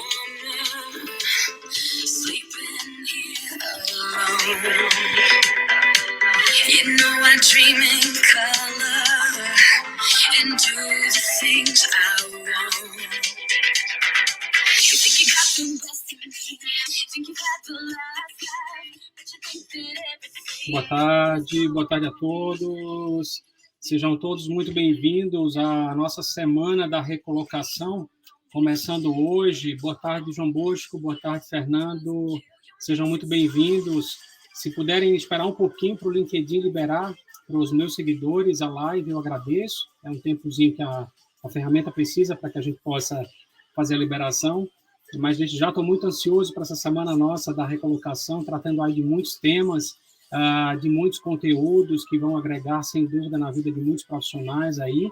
woman sleeping here alone. You know I dream in color and do the things I want. You think you got the best in me, think you got the last life, but you think that everything... Boa tarde a todos. Sejam todos muito bem-vindos à nossa Semana da Recolocação, começando hoje. Boa tarde, João Bosco. Boa tarde, Fernando. Sejam muito bem-vindos. Se puderem esperar um pouquinho para o LinkedIn liberar para os meus seguidores a live, eu agradeço. É um tempozinho que a ferramenta precisa para que a gente possa fazer a liberação. Mas desde já estou muito ansioso para essa semana nossa da recolocação, tratando aí de muitos temas, de muitos conteúdos que vão agregar, sem dúvida, na vida de muitos profissionais aí,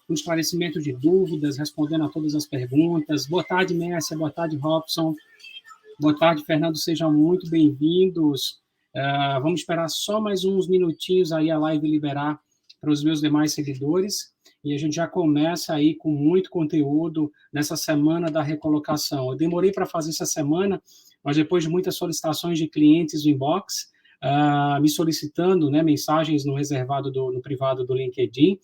um esclarecimento de dúvidas, respondendo a todas as perguntas. Boa tarde, Mércia, boa tarde, Robson, boa tarde, Fernando, sejam muito bem-vindos. Vamos esperar só mais uns minutinhos aí a live liberar para os meus demais seguidores, e a gente já começa aí com muito conteúdo nessa semana da recolocação. Eu demorei para fazer essa semana, mas depois de muitas solicitações de clientes no inbox, me solicitando, né, mensagens no reservado, no privado do LinkedIn,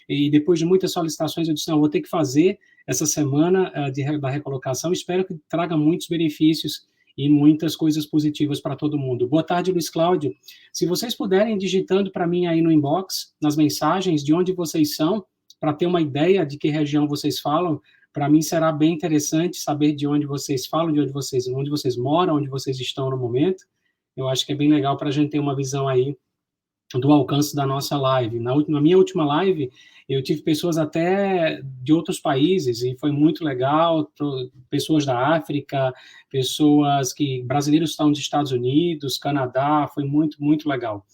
e depois de muitas solicitações eu disse, não, vou ter que fazer essa semana da recolocação, espero que traga muitos benefícios e muitas coisas positivas para todo mundo. Boa tarde, Luiz Cláudio. Se vocês puderem digitando para mim aí no inbox, nas mensagens, de onde vocês são, para ter uma ideia de que região vocês falam, para mim será bem interessante saber de onde vocês falam, de onde vocês moram, onde vocês estão no momento. Eu acho que é bem legal para a gente ter uma visão aí do alcance da nossa live. Na minha última live, eu tive pessoas até de outros países, e foi muito legal, pessoas da África, brasileiros que estão nos Estados Unidos, Canadá, foi muito, muito legal.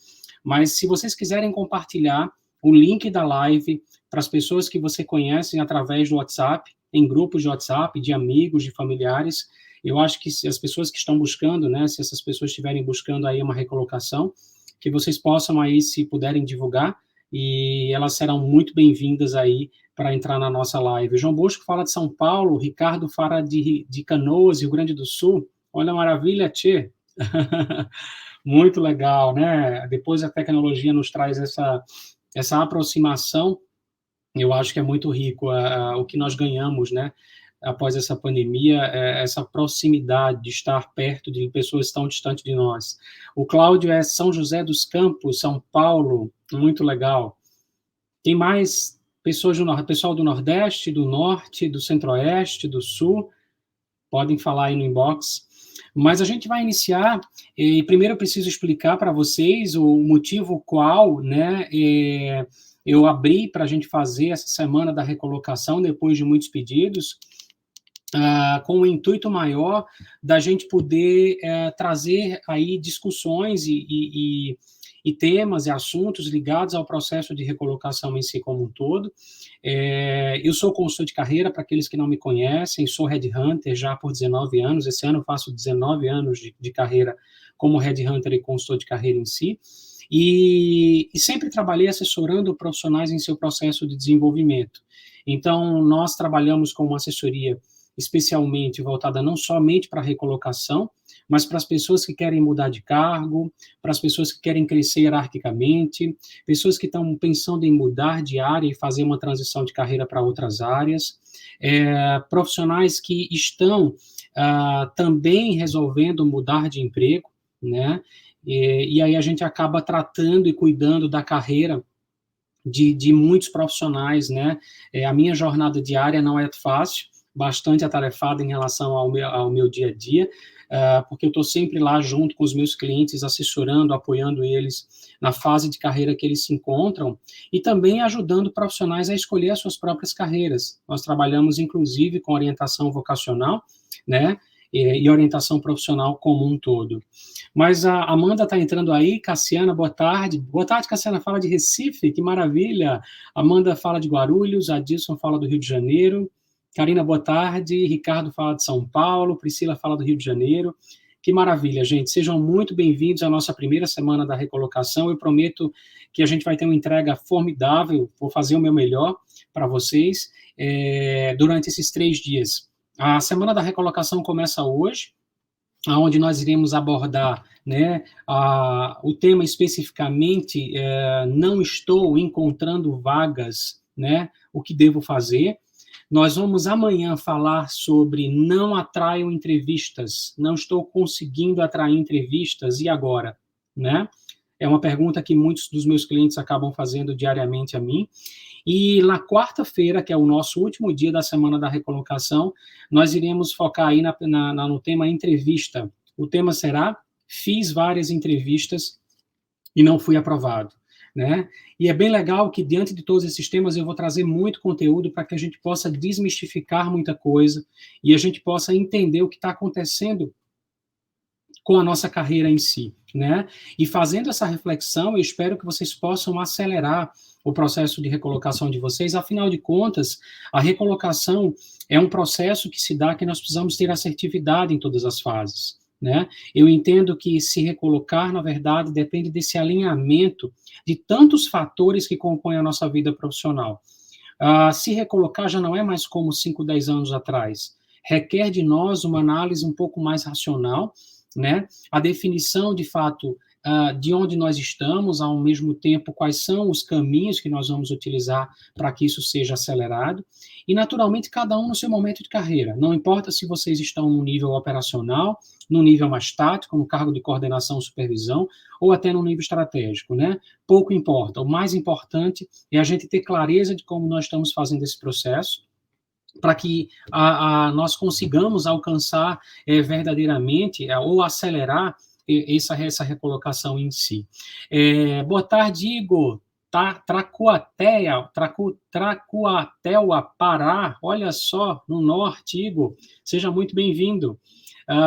Mas se vocês quiserem compartilhar o link da live para as pessoas que você conhece através do WhatsApp, em grupos de WhatsApp, de amigos, de familiares, eu acho que se as pessoas que estão buscando, né, se essas pessoas estiverem buscando aí uma recolocação, que vocês possam aí, se puderem divulgar, e elas serão muito bem-vindas aí para entrar na nossa live. João Bosco fala de São Paulo, Ricardo fala de Canoas, Rio Grande do Sul. Olha a maravilha, tchê! Muito legal, né? Depois a tecnologia nos traz essa aproximação. Eu acho que é muito rico o que nós ganhamos, né, após essa pandemia, essa proximidade de estar perto de pessoas tão distantes de nós. O Cláudio é São José dos Campos, São Paulo, muito legal. Tem mais pessoal do Nordeste, do Norte, do Centro-Oeste, do Sul, podem falar aí no inbox. Mas a gente vai iniciar, e primeiro eu preciso explicar para vocês o motivo qual, né, eu abri para a gente fazer essa semana da recolocação, depois de muitos pedidos, com o intuito maior da gente poder trazer aí discussões e temas e assuntos ligados ao processo de recolocação em si como um todo. Eu sou consultor de carreira, para aqueles que não me conhecem, sou headhunter já por 19 anos, esse ano eu faço 19 anos de carreira como headhunter e consultor de carreira em si, e sempre trabalhei assessorando profissionais em seu processo de desenvolvimento. Então, nós trabalhamos com uma assessoria especialmente voltada não somente para a recolocação, mas para as pessoas que querem mudar de cargo, para as pessoas que querem crescer hierarquicamente, pessoas que estão pensando em mudar de área e fazer uma transição de carreira para outras áreas, profissionais que estão também resolvendo mudar de emprego, né? E aí a gente acaba tratando e cuidando da carreira de muitos profissionais, né? A minha jornada diária não é fácil, bastante atarefada em relação ao meu dia a dia, porque eu estou sempre lá junto com os meus clientes, assessorando, apoiando eles na fase de carreira que eles se encontram, e também ajudando profissionais a escolher as suas próprias carreiras. Nós trabalhamos, inclusive, com orientação vocacional, né? E orientação profissional como um todo. Mas a Amanda está entrando aí. Cassiana, boa tarde. Boa tarde, Cassiana, fala de Recife, que maravilha. Amanda fala de Guarulhos, Adilson fala do Rio de Janeiro. Karina, boa tarde. Ricardo fala de São Paulo. Priscila fala do Rio de Janeiro. Que maravilha, gente. Sejam muito bem-vindos à nossa primeira semana da recolocação. Eu prometo que a gente vai ter uma entrega formidável. Vou fazer o meu melhor para vocês durante esses 3 dias. A Semana da Recolocação começa hoje, onde nós iremos abordar, né, o tema especificamente, não estou encontrando vagas, né, o que devo fazer. Nós vamos amanhã falar sobre não atraio entrevistas, não estou conseguindo atrair entrevistas, e agora? Né? É uma pergunta que muitos dos meus clientes acabam fazendo diariamente a mim. E na quarta-feira, que é o nosso último dia da Semana da Recolocação, nós iremos focar aí no tema entrevista. O tema será: fiz várias entrevistas e não fui aprovado. Né? E é bem legal que, diante de todos esses temas, eu vou trazer muito conteúdo para que a gente possa desmistificar muita coisa e a gente possa entender o que está acontecendo com a nossa carreira em si, né? E fazendo essa reflexão, eu espero que vocês possam acelerar o processo de recolocação de vocês. Afinal de contas, a recolocação é um processo que se dá que nós precisamos ter assertividade em todas as fases, né? Eu entendo que se recolocar, na verdade, depende desse alinhamento de tantos fatores que compõem a nossa vida profissional. Se recolocar já não é mais como 5, 10 anos atrás. Requer de nós uma análise um pouco mais racional, né? A definição, de fato, de onde nós estamos, ao mesmo tempo, quais são os caminhos que nós vamos utilizar para que isso seja acelerado, e, naturalmente, cada um no seu momento de carreira. Não importa se vocês estão no nível operacional, no nível mais tático, no cargo de coordenação, supervisão, ou até no nível estratégico, né? Pouco importa. O mais importante é a gente ter clareza de como nós estamos fazendo esse processo, para que nós consigamos alcançar verdadeiramente ou acelerar essa recolocação em si. Boa tarde, Igor. Tracuateua, Pará, olha só, no norte, Igor. Seja muito bem-vindo.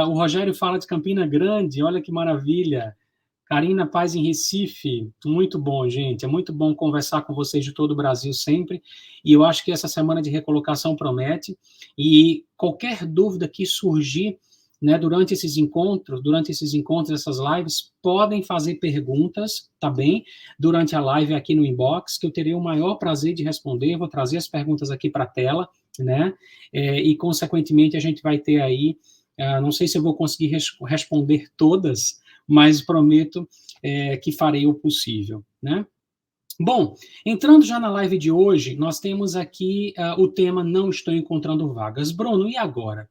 O Rogério fala de Campina Grande, olha que maravilha. Karina Paz em Recife, muito bom, gente, é muito bom conversar com vocês de todo o Brasil sempre, e eu acho que essa semana de recolocação promete, e qualquer dúvida que surgir, né, durante esses encontros, essas lives, podem fazer perguntas, tá bem? Durante a live aqui no inbox, que eu terei o maior prazer de responder, vou trazer as perguntas aqui para a tela, né, e consequentemente a gente vai ter aí, não sei se eu vou conseguir responder todas, mas prometo que farei o possível, né? Bom, entrando já na live de hoje, nós temos aqui o tema não estou encontrando vagas. Bruno, e agora?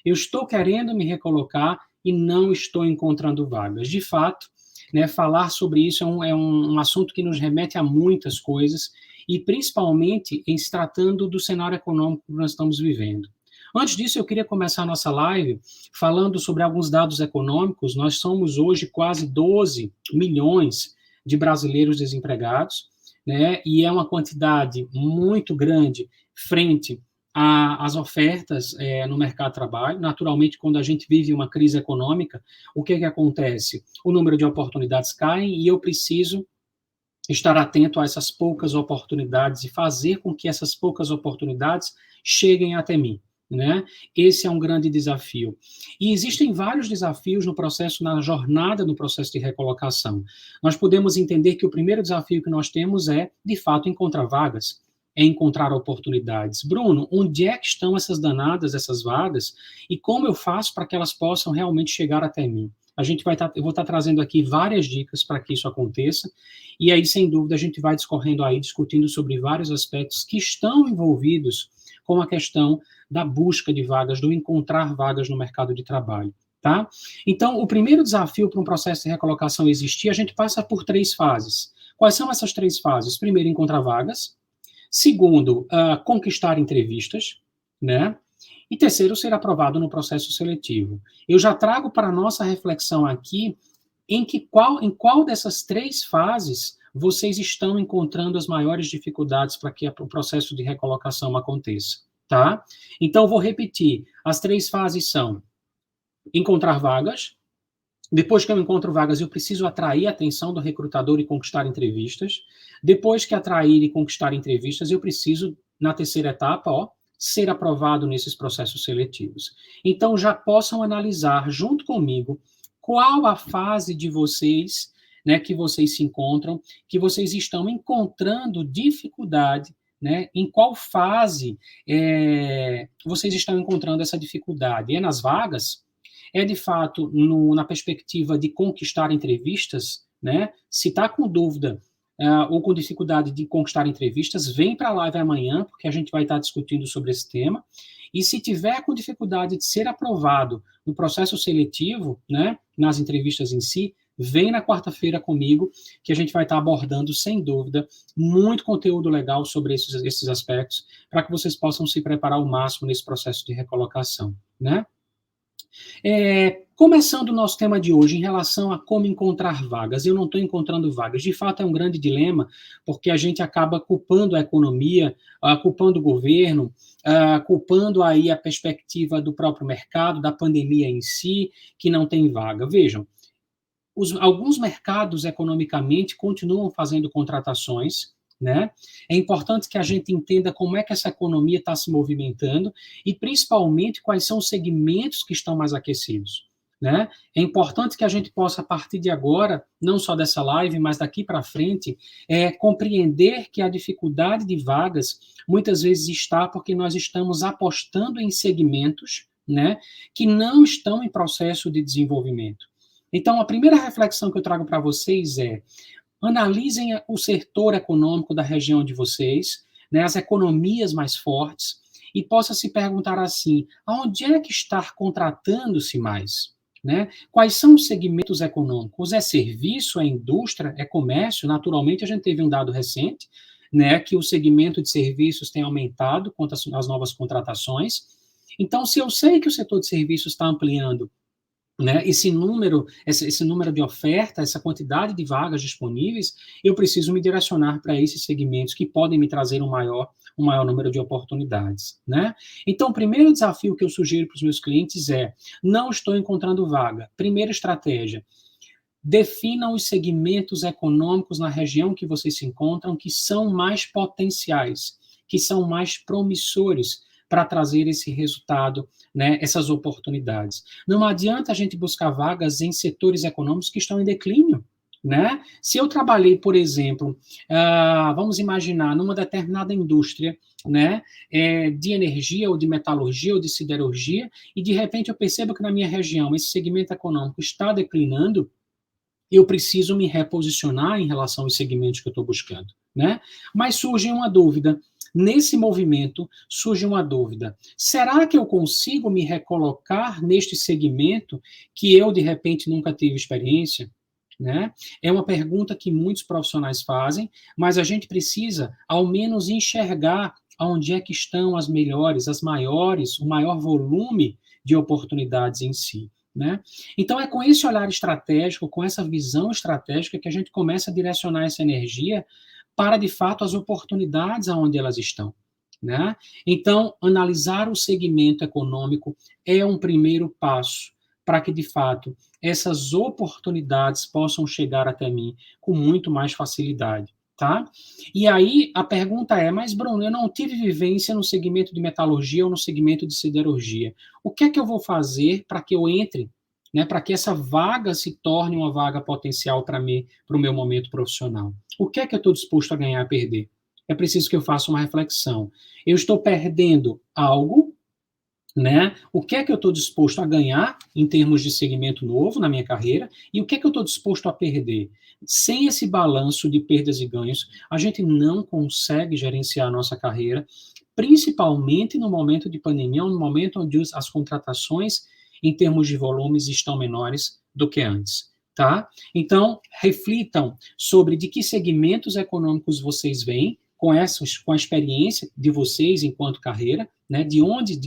Eu estou querendo me recolocar e não estou encontrando vagas. De fato, né, falar sobre isso é um assunto que nos remete a muitas coisas, e principalmente em se tratando do cenário econômico que nós estamos vivendo. Antes disso, eu queria começar a nossa live falando sobre alguns dados econômicos. Nós somos hoje quase 12 milhões de brasileiros desempregados, né? E é uma quantidade muito grande frente às ofertas no mercado de trabalho. Naturalmente, quando a gente vive uma crise econômica, o que acontece? O número de oportunidades cai e eu preciso estar atento a essas poucas oportunidades e fazer com que essas poucas oportunidades cheguem até mim. Né? Esse é um grande desafio. E existem vários desafios no processo, na jornada do processo de recolocação. Nós podemos entender que o primeiro desafio que nós temos é, de fato, encontrar vagas, é encontrar oportunidades. Bruno, onde é que estão essas danadas, essas vagas, e como eu faço para que elas possam realmente chegar até mim? Eu vou estar trazendo aqui várias dicas para que isso aconteça, e aí, sem dúvida, a gente vai discorrendo aí, discutindo sobre vários aspectos que estão envolvidos com a questão da busca de vagas, do encontrar vagas no mercado de trabalho, tá? Então, o primeiro desafio para um processo de recolocação existir, a gente passa por 3 fases. Quais são essas 3 fases? Primeiro, encontrar vagas. Segundo, conquistar entrevistas, né? E terceiro, ser aprovado no processo seletivo. Eu já trago para a nossa reflexão aqui em qual dessas 3 fases vocês estão encontrando as maiores dificuldades para que o processo de recolocação aconteça, tá? Então, vou repetir. As 3 fases são encontrar vagas. Depois que eu encontro vagas, eu preciso atrair a atenção do recrutador e conquistar entrevistas. Depois que atrair e conquistar entrevistas, eu preciso, na terceira etapa, ser aprovado nesses processos seletivos. Então, já possam analisar junto comigo qual a fase de vocês, né, que vocês se encontram, que vocês estão encontrando dificuldade, né? Em qual fase vocês estão encontrando essa dificuldade? É nas vagas? É, de fato, na perspectiva de conquistar entrevistas, né? Se está com dúvida ou com dificuldade de conquistar entrevistas, vem para a live amanhã, porque a gente vai estar discutindo sobre esse tema. E se tiver com dificuldade de ser aprovado no processo seletivo, né, nas entrevistas em si, vem na quarta-feira comigo, que a gente vai estar abordando, sem dúvida, muito conteúdo legal sobre esses aspectos, para que vocês possam se preparar ao máximo nesse processo de recolocação, né? Começando o nosso tema de hoje, em relação a como encontrar vagas. Eu não estou encontrando vagas. De fato, é um grande dilema, porque a gente acaba culpando a economia, culpando o governo, culpando aí a perspectiva do próprio mercado, da pandemia em si, que não tem vaga. Vejam, alguns mercados economicamente continuam fazendo contratações, né? É importante que a gente entenda como é que essa economia está se movimentando e, principalmente, quais são os segmentos que estão mais aquecidos, né? É importante que a gente possa, a partir de agora, não só dessa live, mas daqui para frente, compreender que a dificuldade de vagas muitas vezes está porque nós estamos apostando em segmentos, né, que não estão em processo de desenvolvimento. Então, a primeira reflexão que eu trago para vocês é: analisem o setor econômico da região de vocês, né, as economias mais fortes, e possa se perguntar assim: aonde é que está contratando-se mais? Né? Quais são os segmentos econômicos? É serviço, é indústria, é comércio? Naturalmente, a gente teve um dado recente, né, que o segmento de serviços tem aumentado quanto às novas contratações. Então, se eu sei que o setor de serviços está ampliando, né, esse número de oferta, essa quantidade de vagas disponíveis, eu preciso me direcionar para esses segmentos que podem me trazer um maior número de oportunidades, né? Então, o primeiro desafio que eu sugiro para os meus clientes é: não estou encontrando vaga. Primeira estratégia: definam os segmentos econômicos na região que vocês se encontram que são mais potenciais, que são mais promissores para trazer esse resultado, né, essas oportunidades. Não adianta a gente buscar vagas em setores econômicos que estão em declínio, né? Se eu trabalhei, por exemplo, vamos imaginar, numa determinada indústria, né, de energia, ou de metalurgia, ou de siderurgia, e de repente eu percebo que na minha região esse segmento econômico está declinando, eu preciso me reposicionar em relação aos segmentos que eu estou buscando, né? Mas surge uma dúvida. Nesse movimento, surge uma dúvida. Será que eu consigo me recolocar neste segmento que eu, de repente, nunca tive experiência? Né? É uma pergunta que muitos profissionais fazem, mas a gente precisa, ao menos, enxergar onde é que estão as melhores, as maiores, o maior volume de oportunidades em si. Né? Então, é com esse olhar estratégico, com essa visão estratégica, que a gente começa a direcionar essa energia para, de fato, as oportunidades aonde elas estão. Né? Então, analisar o segmento econômico é um primeiro passo para que, de fato, essas oportunidades possam chegar até mim com muito mais facilidade. Tá? E aí a pergunta é: mas Bruno, eu não tive vivência no segmento de metalurgia ou no segmento de siderurgia. O que é que eu vou fazer para que eu entre, né, para que essa vaga se torne uma vaga potencial para mim, para o meu momento profissional? O que é que eu estou disposto a ganhar e perder? É preciso que eu faça uma reflexão. Eu estou perdendo algo, né? O que é que eu estou disposto a ganhar em termos de segmento novo na minha carreira e o que é que eu estou disposto a perder? Sem esse balanço de perdas e ganhos, a gente não consegue gerenciar a nossa carreira, principalmente no momento de pandemia, no momento onde as contratações em termos de volumes estão menores do que antes. Tá? Então, reflitam sobre de que segmentos econômicos vocês vêm, com a experiência de vocês enquanto carreira, né, de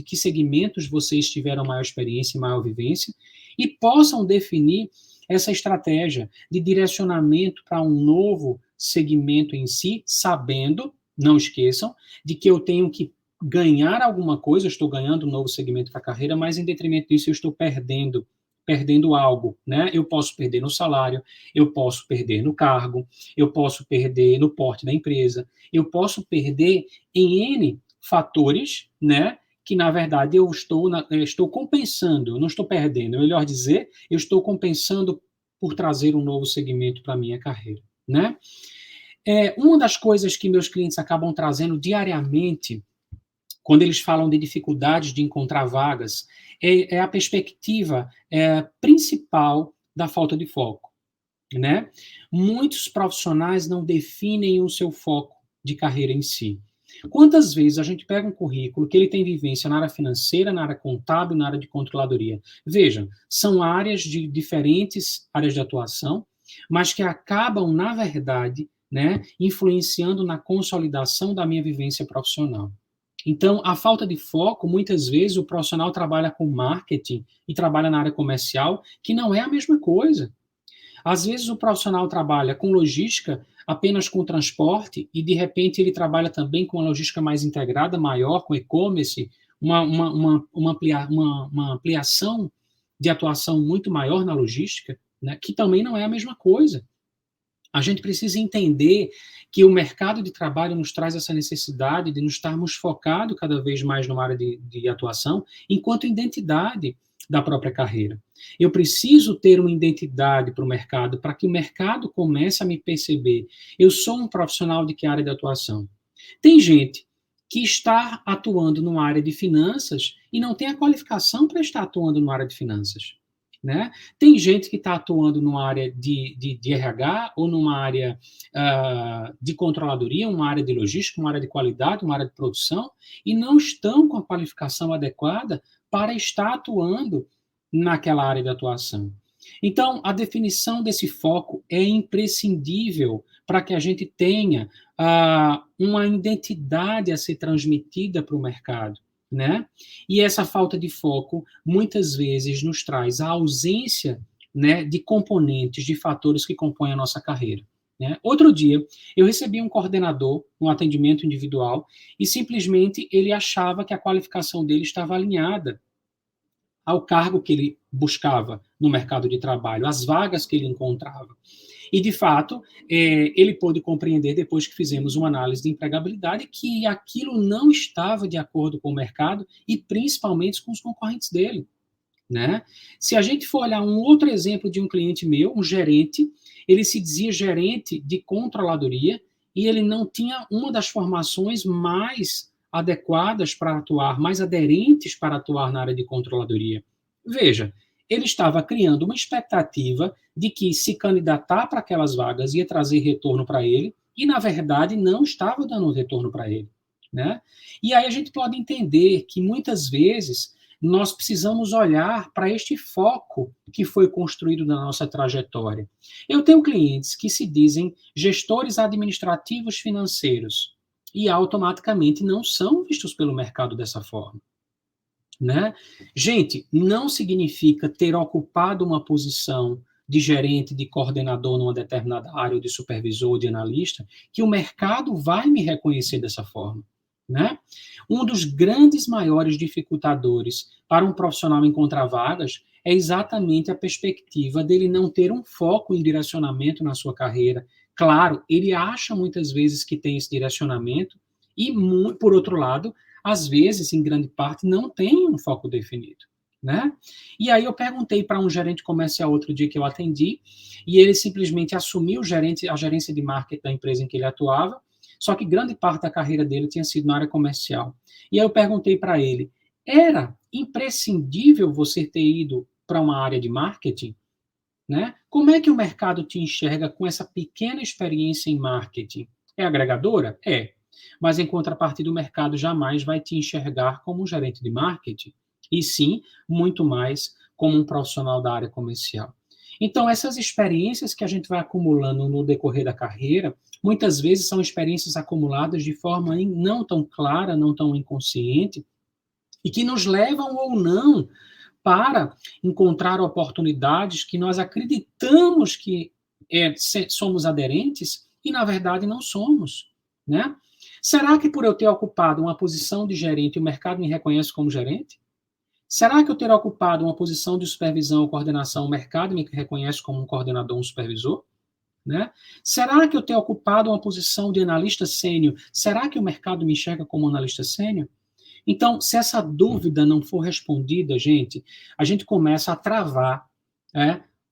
que segmentos vocês tiveram maior experiência e maior vivência, e possam definir essa estratégia de direcionamento para um novo segmento em si, sabendo, não esqueçam, de que eu tenho que ganhar alguma coisa, eu estou ganhando um novo segmento para a carreira, mas em detrimento disso eu estou perdendo algo, né? Eu posso perder no salário, eu posso perder no cargo, eu posso perder no porte da empresa, eu posso perder em N fatores, né? Que na verdade eu estou compensando, eu não estou perdendo, é melhor dizer, eu estou compensando por trazer um novo segmento para a minha carreira, né? Uma das coisas que meus clientes acabam trazendo diariamente, quando eles falam de dificuldades de encontrar vagas, é a perspectiva principal da falta de foco, né? Muitos profissionais não definem o seu foco de carreira em si. Quantas vezes a gente pega um currículo que ele tem vivência na área financeira, na área contábil, na área de controladoria? Veja, são áreas de diferentes áreas de atuação, mas que acabam, na verdade, né, influenciando na consolidação da minha vivência profissional. Então, a falta de foco, muitas vezes, o profissional trabalha com marketing e trabalha na área comercial, que não é a mesma coisa. Às vezes, o profissional trabalha com logística, apenas com transporte, e, de repente, ele trabalha também com uma logística mais integrada, maior, com e-commerce, uma ampliação de atuação muito maior na logística, né, que também não é a mesma coisa. A gente precisa entender que o mercado de trabalho nos traz essa necessidade de nos estarmos focados cada vez mais numa área de atuação, enquanto identidade da própria carreira. Eu preciso ter uma identidade para o mercado, para que o mercado comece a me perceber. Eu sou um profissional de que área de atuação? Tem gente que está atuando numa área de finanças e não tem a qualificação para estar atuando numa área de finanças. Né? Tem gente que está atuando numa área de RH ou numa área de controladoria, uma área de logística, uma área de qualidade, uma área de produção, e não estão com a qualificação adequada para estar atuando naquela área de atuação. Então, a definição desse foco é imprescindível para que a gente tenha uma identidade a ser transmitida para o mercado. Né? E essa falta de foco, muitas vezes, nos traz a ausência, né, de componentes, de fatores que compõem a nossa carreira. Né? Outro dia, eu recebi um coordenador, um atendimento individual, e simplesmente ele achava que a qualificação dele estava alinhada ao cargo que ele buscava no mercado de trabalho, às vagas que ele encontrava. E, de fato, ele pôde compreender, depois que fizemos uma análise de empregabilidade, que aquilo não estava de acordo com o mercado e, principalmente, com os concorrentes dele. Né? Se a gente for olhar um outro exemplo de um cliente meu, um gerente, ele se dizia gerente de controladoria e ele não tinha uma das formações mais adequadas para atuar, mais aderentes para atuar na área de controladoria. Veja, ele estava criando uma expectativa de que se candidatar para aquelas vagas ia trazer retorno para ele, e, na verdade, não estava dando retorno para ele. Né? E aí a gente pode entender que, muitas vezes, nós precisamos olhar para este foco que foi construído na nossa trajetória. Eu tenho clientes que se dizem gestores administrativos financeiros e automaticamente não são vistos pelo mercado dessa forma. Né? Gente, não significa ter ocupado uma posição de gerente, de coordenador numa determinada área, ou de supervisor, ou de analista, que o mercado vai me reconhecer dessa forma. Né? Um dos grandes maiores dificultadores para um profissional encontrar vagas é exatamente a perspectiva dele não ter um foco em direcionamento na sua carreira. Claro, ele acha muitas vezes que tem esse direcionamento e, por outro lado, às vezes, em grande parte, não tem um foco definido. Né? E aí eu perguntei para um gerente comercial outro dia que eu atendi, e ele simplesmente assumiu a gerência de marketing da empresa em que ele atuava, só que grande parte da carreira dele tinha sido na área comercial. E aí eu perguntei para ele, era imprescindível você ter ido para uma área de marketing? Né? Como é que o mercado te enxerga com essa pequena experiência em marketing? É agregadora? É. Mas, em contrapartida, o mercado jamais vai te enxergar como um gerente de marketing, e sim, muito mais como um profissional da área comercial. Então, essas experiências que a gente vai acumulando no decorrer da carreira, muitas vezes são experiências acumuladas de forma não tão clara, não tão inconsciente, e que nos levam ou não para encontrar oportunidades que nós acreditamos que somos aderentes e, na verdade, não somos. Né? Será que por eu ter ocupado uma posição de gerente, o mercado me reconhece como gerente? Será que eu ter ocupado uma posição de supervisão ou coordenação, o mercado me reconhece como um coordenador ou um supervisor? Né? Será que eu ter ocupado uma posição de analista sênior, será que o mercado me enxerga como analista sênior? Então, se essa dúvida não for respondida, gente, a gente começa a travar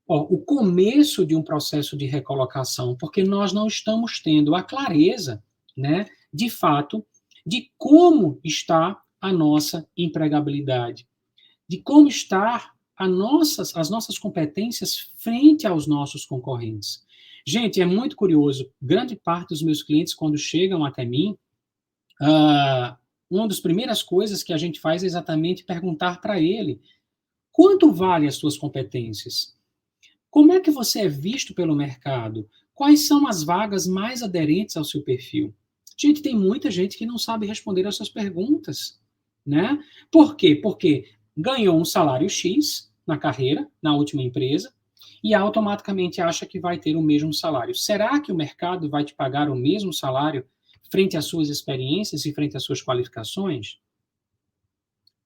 o começo de um processo de recolocação, porque nós não estamos tendo a clareza, né, de fato, de como está a nossa empregabilidade, de como está as nossas competências frente aos nossos concorrentes. Gente, é muito curioso, grande parte dos meus clientes, quando chegam até mim, uma das primeiras coisas que a gente faz é exatamente perguntar para ele: quanto vale as suas competências? Como é que você é visto pelo mercado? Quais são as vagas mais aderentes ao seu perfil? Gente, tem muita gente que não sabe responder essas perguntas, né? Por quê? Porque ganhou um salário X na carreira, na última empresa, e automaticamente acha que vai ter o mesmo salário. Será que o mercado vai te pagar o mesmo salário frente às suas experiências e frente às suas qualificações?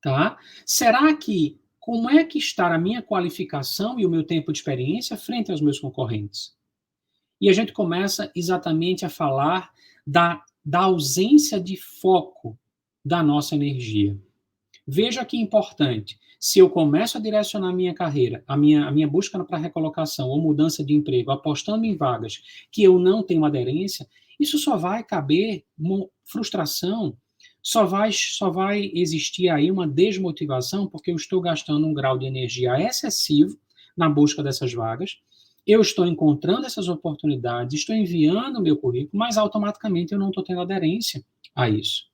Tá? Será que, como é que está a minha qualificação e o meu tempo de experiência frente aos meus concorrentes? E a gente começa exatamente a falar da ausência de foco da nossa energia. Veja que importante, se eu começo a direcionar a minha carreira, a minha busca para recolocação ou mudança de emprego, apostando em vagas que eu não tenho aderência, isso só vai caber uma frustração, só vai existir aí uma desmotivação, porque eu estou gastando um grau de energia excessivo na busca dessas vagas, eu estou encontrando essas oportunidades, estou enviando o meu currículo, mas automaticamente eu não estou tendo aderência a isso.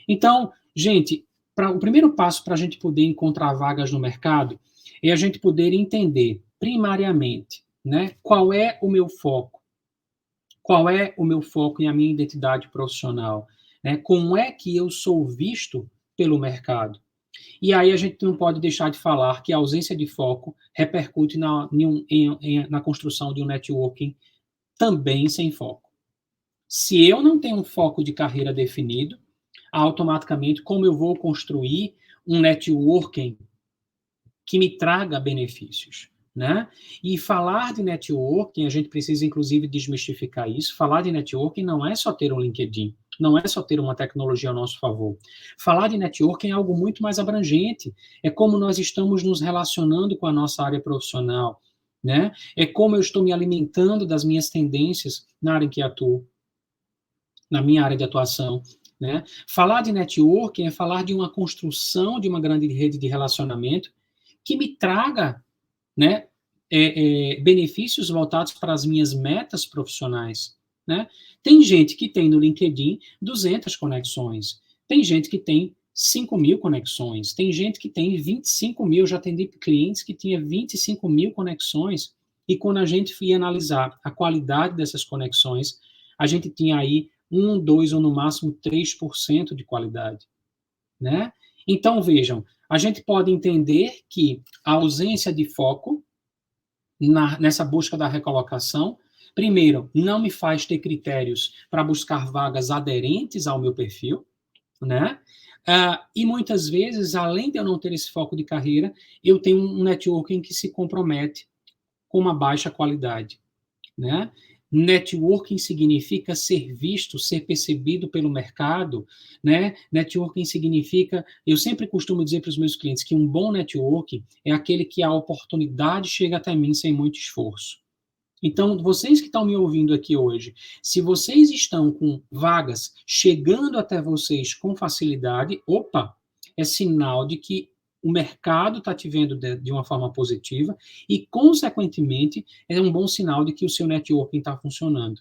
Então, gente, o primeiro passo para a gente poder encontrar vagas no mercado é a gente poder entender, primariamente, né, qual é o meu foco, e a minha identidade profissional, né, como é que eu sou visto pelo mercado. E aí a gente não pode deixar de falar que a ausência de foco repercute na construção de um networking também sem foco. Se eu não tenho um foco de carreira definido, automaticamente, como eu vou construir um networking que me traga benefícios, né? E falar de networking, a gente precisa, inclusive, desmistificar isso. Falar de networking não é só ter um LinkedIn, não é só ter uma tecnologia ao nosso favor. Falar de networking é algo muito mais abrangente. É como nós estamos nos relacionando com a nossa área profissional, né? É como eu estou me alimentando das minhas tendências na área em que atuo, na minha área de atuação, né? Falar de networking é falar de uma construção de uma grande rede de relacionamento que me traga, né, benefícios voltados para as minhas metas profissionais, né? Tem gente que tem no LinkedIn 200 conexões, tem gente que tem 5.000 conexões, tem gente que tem 25.000, já atendi clientes que tinha 25.000 conexões, e quando a gente ia analisar a qualidade dessas conexões, a gente tinha aí 1, 2 ou no máximo 3% de qualidade, né? Então, vejam, a gente pode entender que a ausência de foco nessa busca da recolocação, primeiro, não me faz ter critérios para buscar vagas aderentes ao meu perfil, né? E muitas vezes, além de eu não ter esse foco de carreira, eu tenho um networking que se compromete com uma baixa qualidade, né? Networking significa ser visto, ser percebido pelo mercado, né? Networking significa, eu sempre costumo dizer para os meus clientes que um bom networking é aquele que a oportunidade chega até mim sem muito esforço. Então, vocês que estão me ouvindo aqui hoje, se vocês estão com vagas chegando até vocês com facilidade, opa, é sinal de que o mercado está te vendo de uma forma positiva e, consequentemente, é um bom sinal de que o seu networking está funcionando,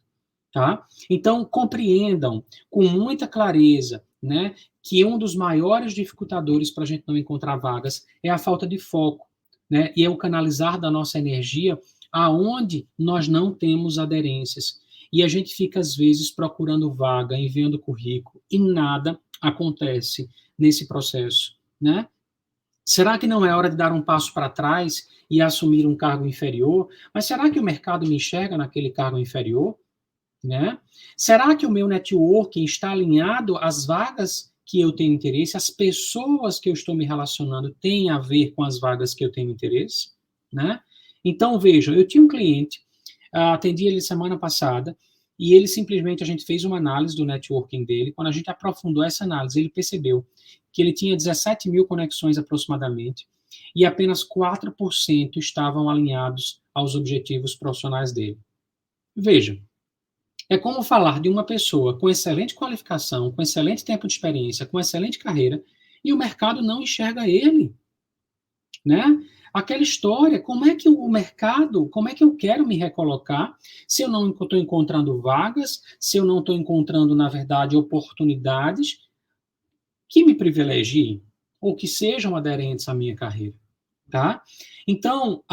tá? Então, compreendam com muita clareza, né, que um dos maiores dificultadores para a gente não encontrar vagas é a falta de foco, né, e é o canalizar da nossa energia aonde nós não temos aderências. E a gente fica, às vezes, procurando vaga, enviando currículo, e nada acontece nesse processo, né? Será que não é hora de dar um passo para trás e assumir um cargo inferior? Mas será que o mercado me enxerga naquele cargo inferior? Né? Será que o meu networking está alinhado às vagas que eu tenho interesse? As pessoas que eu estou me relacionando têm a ver com as vagas que eu tenho interesse? Né? Então, vejam, eu tinha um cliente, atendi ele semana passada, e ele simplesmente, a gente fez uma análise do networking dele. Quando a gente aprofundou essa análise, ele percebeu que ele tinha 17.000 conexões aproximadamente, e apenas 4% estavam alinhados aos objetivos profissionais dele. Veja, é como falar de uma pessoa com excelente qualificação, com excelente tempo de experiência, com excelente carreira, e o mercado não enxerga ele, né? Aquela história, como é que o mercado, como é que eu quero me recolocar se eu não estou encontrando vagas, se eu não estou encontrando, na verdade, oportunidades que me privilegiem ou que sejam aderentes à minha carreira, tá? Então,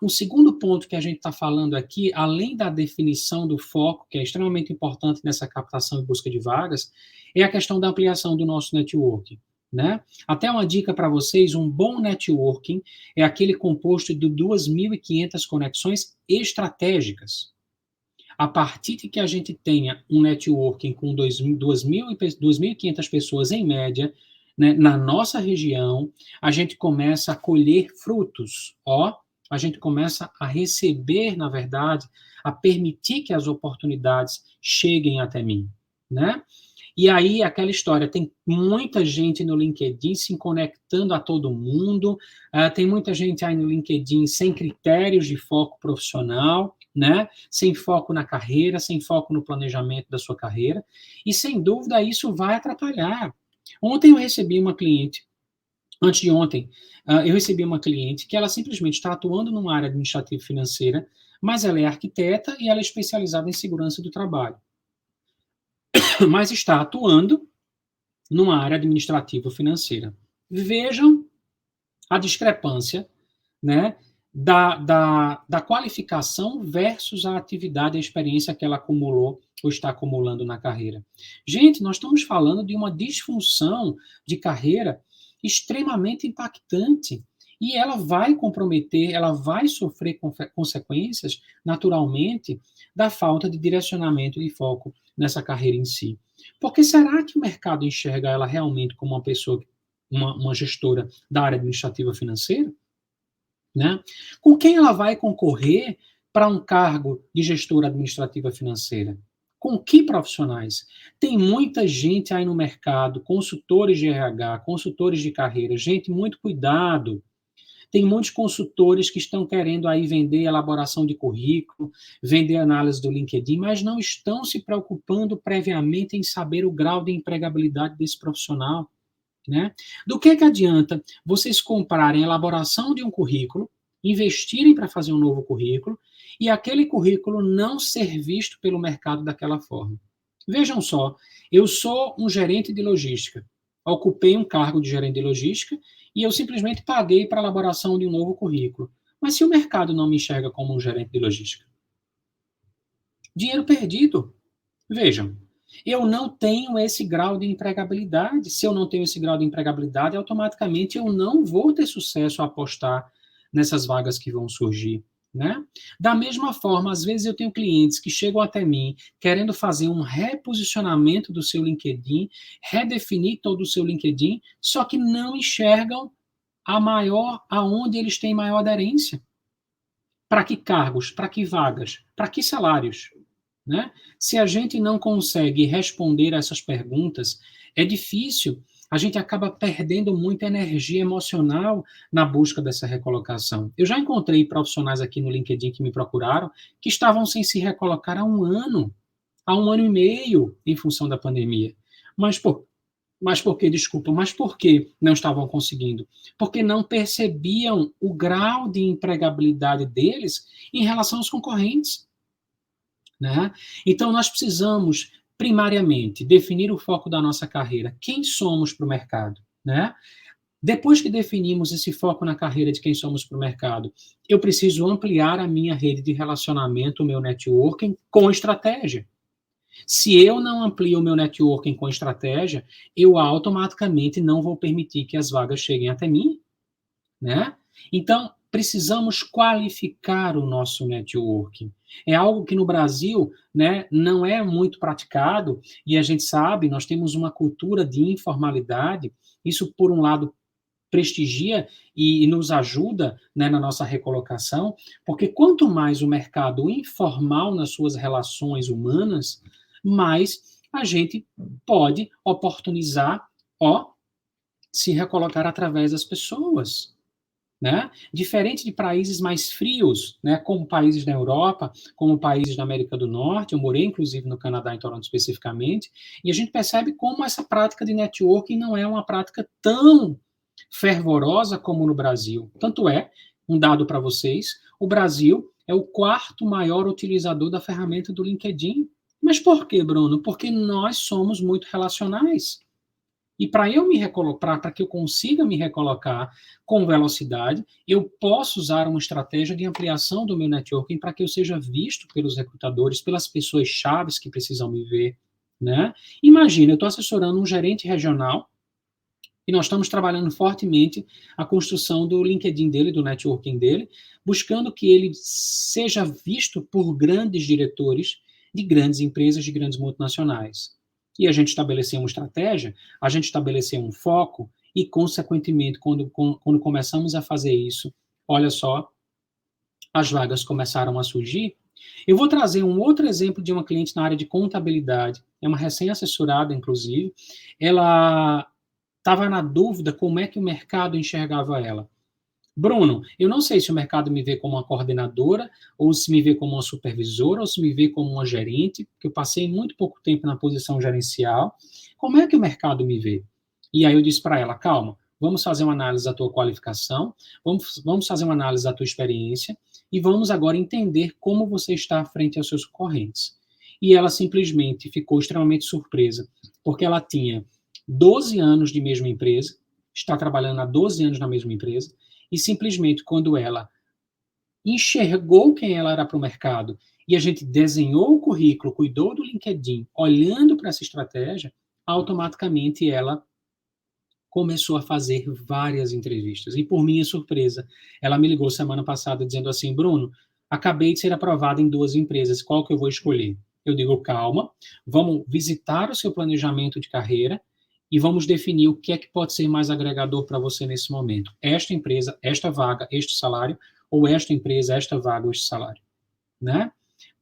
o segundo ponto que a gente está falando aqui, além da definição do foco, que é extremamente importante nessa captação e busca de vagas, é a questão da ampliação do nosso networking, né? Até uma dica para vocês, um bom networking é aquele composto de 2.500 conexões estratégicas. A partir de que a gente tenha um networking com 2.500 pessoas em média, né, na nossa região, a gente começa a colher frutos, a gente começa a receber, na verdade, a permitir que as oportunidades cheguem até mim, né? E aí, aquela história, tem muita gente no LinkedIn se conectando a todo mundo, tem muita gente aí no LinkedIn sem critérios de foco profissional, né? Sem foco na carreira, sem foco no planejamento da sua carreira, e sem dúvida isso vai atrapalhar. Ontem eu recebi uma cliente, antes de ontem, eu recebi uma cliente que ela simplesmente está atuando numa área administrativa e financeira, mas ela é arquiteta e ela é especializada em segurança do trabalho. Mas está atuando numa área administrativa financeira. Vejam a discrepância, né, da qualificação versus a atividade e a experiência que ela acumulou ou está acumulando na carreira. Gente, nós estamos falando de uma disfunção de carreira extremamente impactante. E ela vai comprometer, ela vai sofrer consequências, naturalmente, da falta de direcionamento e foco nessa carreira em si. Porque será que o mercado enxerga ela realmente como uma pessoa, uma gestora da área administrativa financeira? Né? Com quem ela vai concorrer para um cargo de gestora administrativa financeira? Com que profissionais? Tem muita gente aí no mercado, consultores de RH, consultores de carreira, gente, muito cuidado. Tem muitos consultores que estão querendo aí vender elaboração de currículo, vender análise do LinkedIn, mas não estão se preocupando previamente em saber o grau de empregabilidade desse profissional, né? Do que adianta vocês comprarem a elaboração de um currículo, investirem para fazer um novo currículo, e aquele currículo não ser visto pelo mercado daquela forma? Vejam só, eu sou um gerente de logística, ocupei um cargo de gerente de logística e eu simplesmente paguei para a elaboração de um novo currículo. Mas se o mercado não me enxerga como um gerente de logística? Dinheiro perdido. Vejam, eu não tenho esse grau de empregabilidade. Se eu não tenho esse grau de empregabilidade, automaticamente eu não vou ter sucesso a apostar nessas vagas que vão surgir, né? Da mesma forma, às vezes eu tenho clientes que chegam até mim querendo fazer um reposicionamento do seu LinkedIn, redefinir todo o seu LinkedIn, só que não enxergam aonde eles têm maior aderência. Para que cargos? Para que vagas? Para que salários? Né? Se a gente não consegue responder a essas perguntas, é difícil, a gente acaba perdendo muita energia emocional na busca dessa recolocação. Eu já encontrei profissionais aqui no LinkedIn que me procuraram, que estavam sem se recolocar há um ano e meio, em função da pandemia. Mas por que, desculpa, mas por que não estavam conseguindo? Porque não percebiam o grau de empregabilidade deles em relação aos concorrentes. Né? Então, nós precisamos, primariamente, definir o foco da nossa carreira. Quem somos para o mercado? Né? Depois que definimos esse foco na carreira de quem somos para o mercado, eu preciso ampliar a minha rede de relacionamento, o meu networking, com estratégia. Se eu não amplio o meu networking com estratégia, eu automaticamente não vou permitir que as vagas cheguem até mim. Né? Então, precisamos qualificar o nosso networking. É algo que no Brasil, né, não é muito praticado, e a gente sabe, nós temos uma cultura de informalidade, isso, por um lado, prestigia e nos ajuda, né, na nossa recolocação, porque quanto mais o mercado informal nas suas relações humanas, mais a gente pode oportunizar, se recolocar através das pessoas. né? Diferente de países mais frios, né, como países da Europa, como países da América do Norte, eu morei inclusive no Canadá, em Toronto especificamente, e a gente percebe como essa prática de networking não é uma prática tão fervorosa como no Brasil. Tanto é, um dado para vocês, o Brasil é o quarto maior utilizador da ferramenta do LinkedIn. Mas por quê, Bruno? Porque nós somos muito relacionais. E para eu me recolocar, para que eu consiga me recolocar com velocidade, eu posso usar uma estratégia de ampliação do meu networking para que eu seja visto pelos recrutadores, pelas pessoas chaves que precisam me ver, né? Imagina, eu estou assessorando um gerente regional e nós estamos trabalhando fortemente a construção do LinkedIn dele, do networking dele, buscando que ele seja visto por grandes diretores de grandes empresas, de grandes multinacionais. E a gente estabeleceu uma estratégia, a gente estabeleceu um foco, e, consequentemente, quando começamos a fazer isso, olha só, as vagas começaram a surgir. Eu vou trazer um outro exemplo de uma cliente na área de contabilidade, é uma recém-assessorada, inclusive, ela estava na dúvida como é que o mercado enxergava ela. Bruno, eu não sei se o mercado me vê como uma coordenadora, ou se me vê como uma supervisora, ou se me vê como uma gerente, porque eu passei muito pouco tempo na posição gerencial. Como é que o mercado me vê? E aí eu disse para ela, calma, vamos fazer uma análise da tua qualificação, vamos fazer uma análise da tua experiência, e vamos agora entender como você está frente aos seus concorrentes. E ela simplesmente ficou extremamente surpresa, porque ela tinha 12 anos de mesma empresa, está trabalhando há 12 anos na mesma empresa, e simplesmente quando ela enxergou quem ela era para o mercado e a gente desenhou o currículo, cuidou do LinkedIn, olhando para essa estratégia, automaticamente ela começou a fazer várias entrevistas. E por minha surpresa, ela me ligou semana passada dizendo assim, Bruno, acabei de ser aprovada em 2 empresas, qual que eu vou escolher? Eu digo, calma, vamos visitar o seu planejamento de carreira e vamos definir o que é que pode ser mais agregador para você nesse momento. Esta empresa, esta vaga, este salário, ou esta empresa, esta vaga, este salário, né?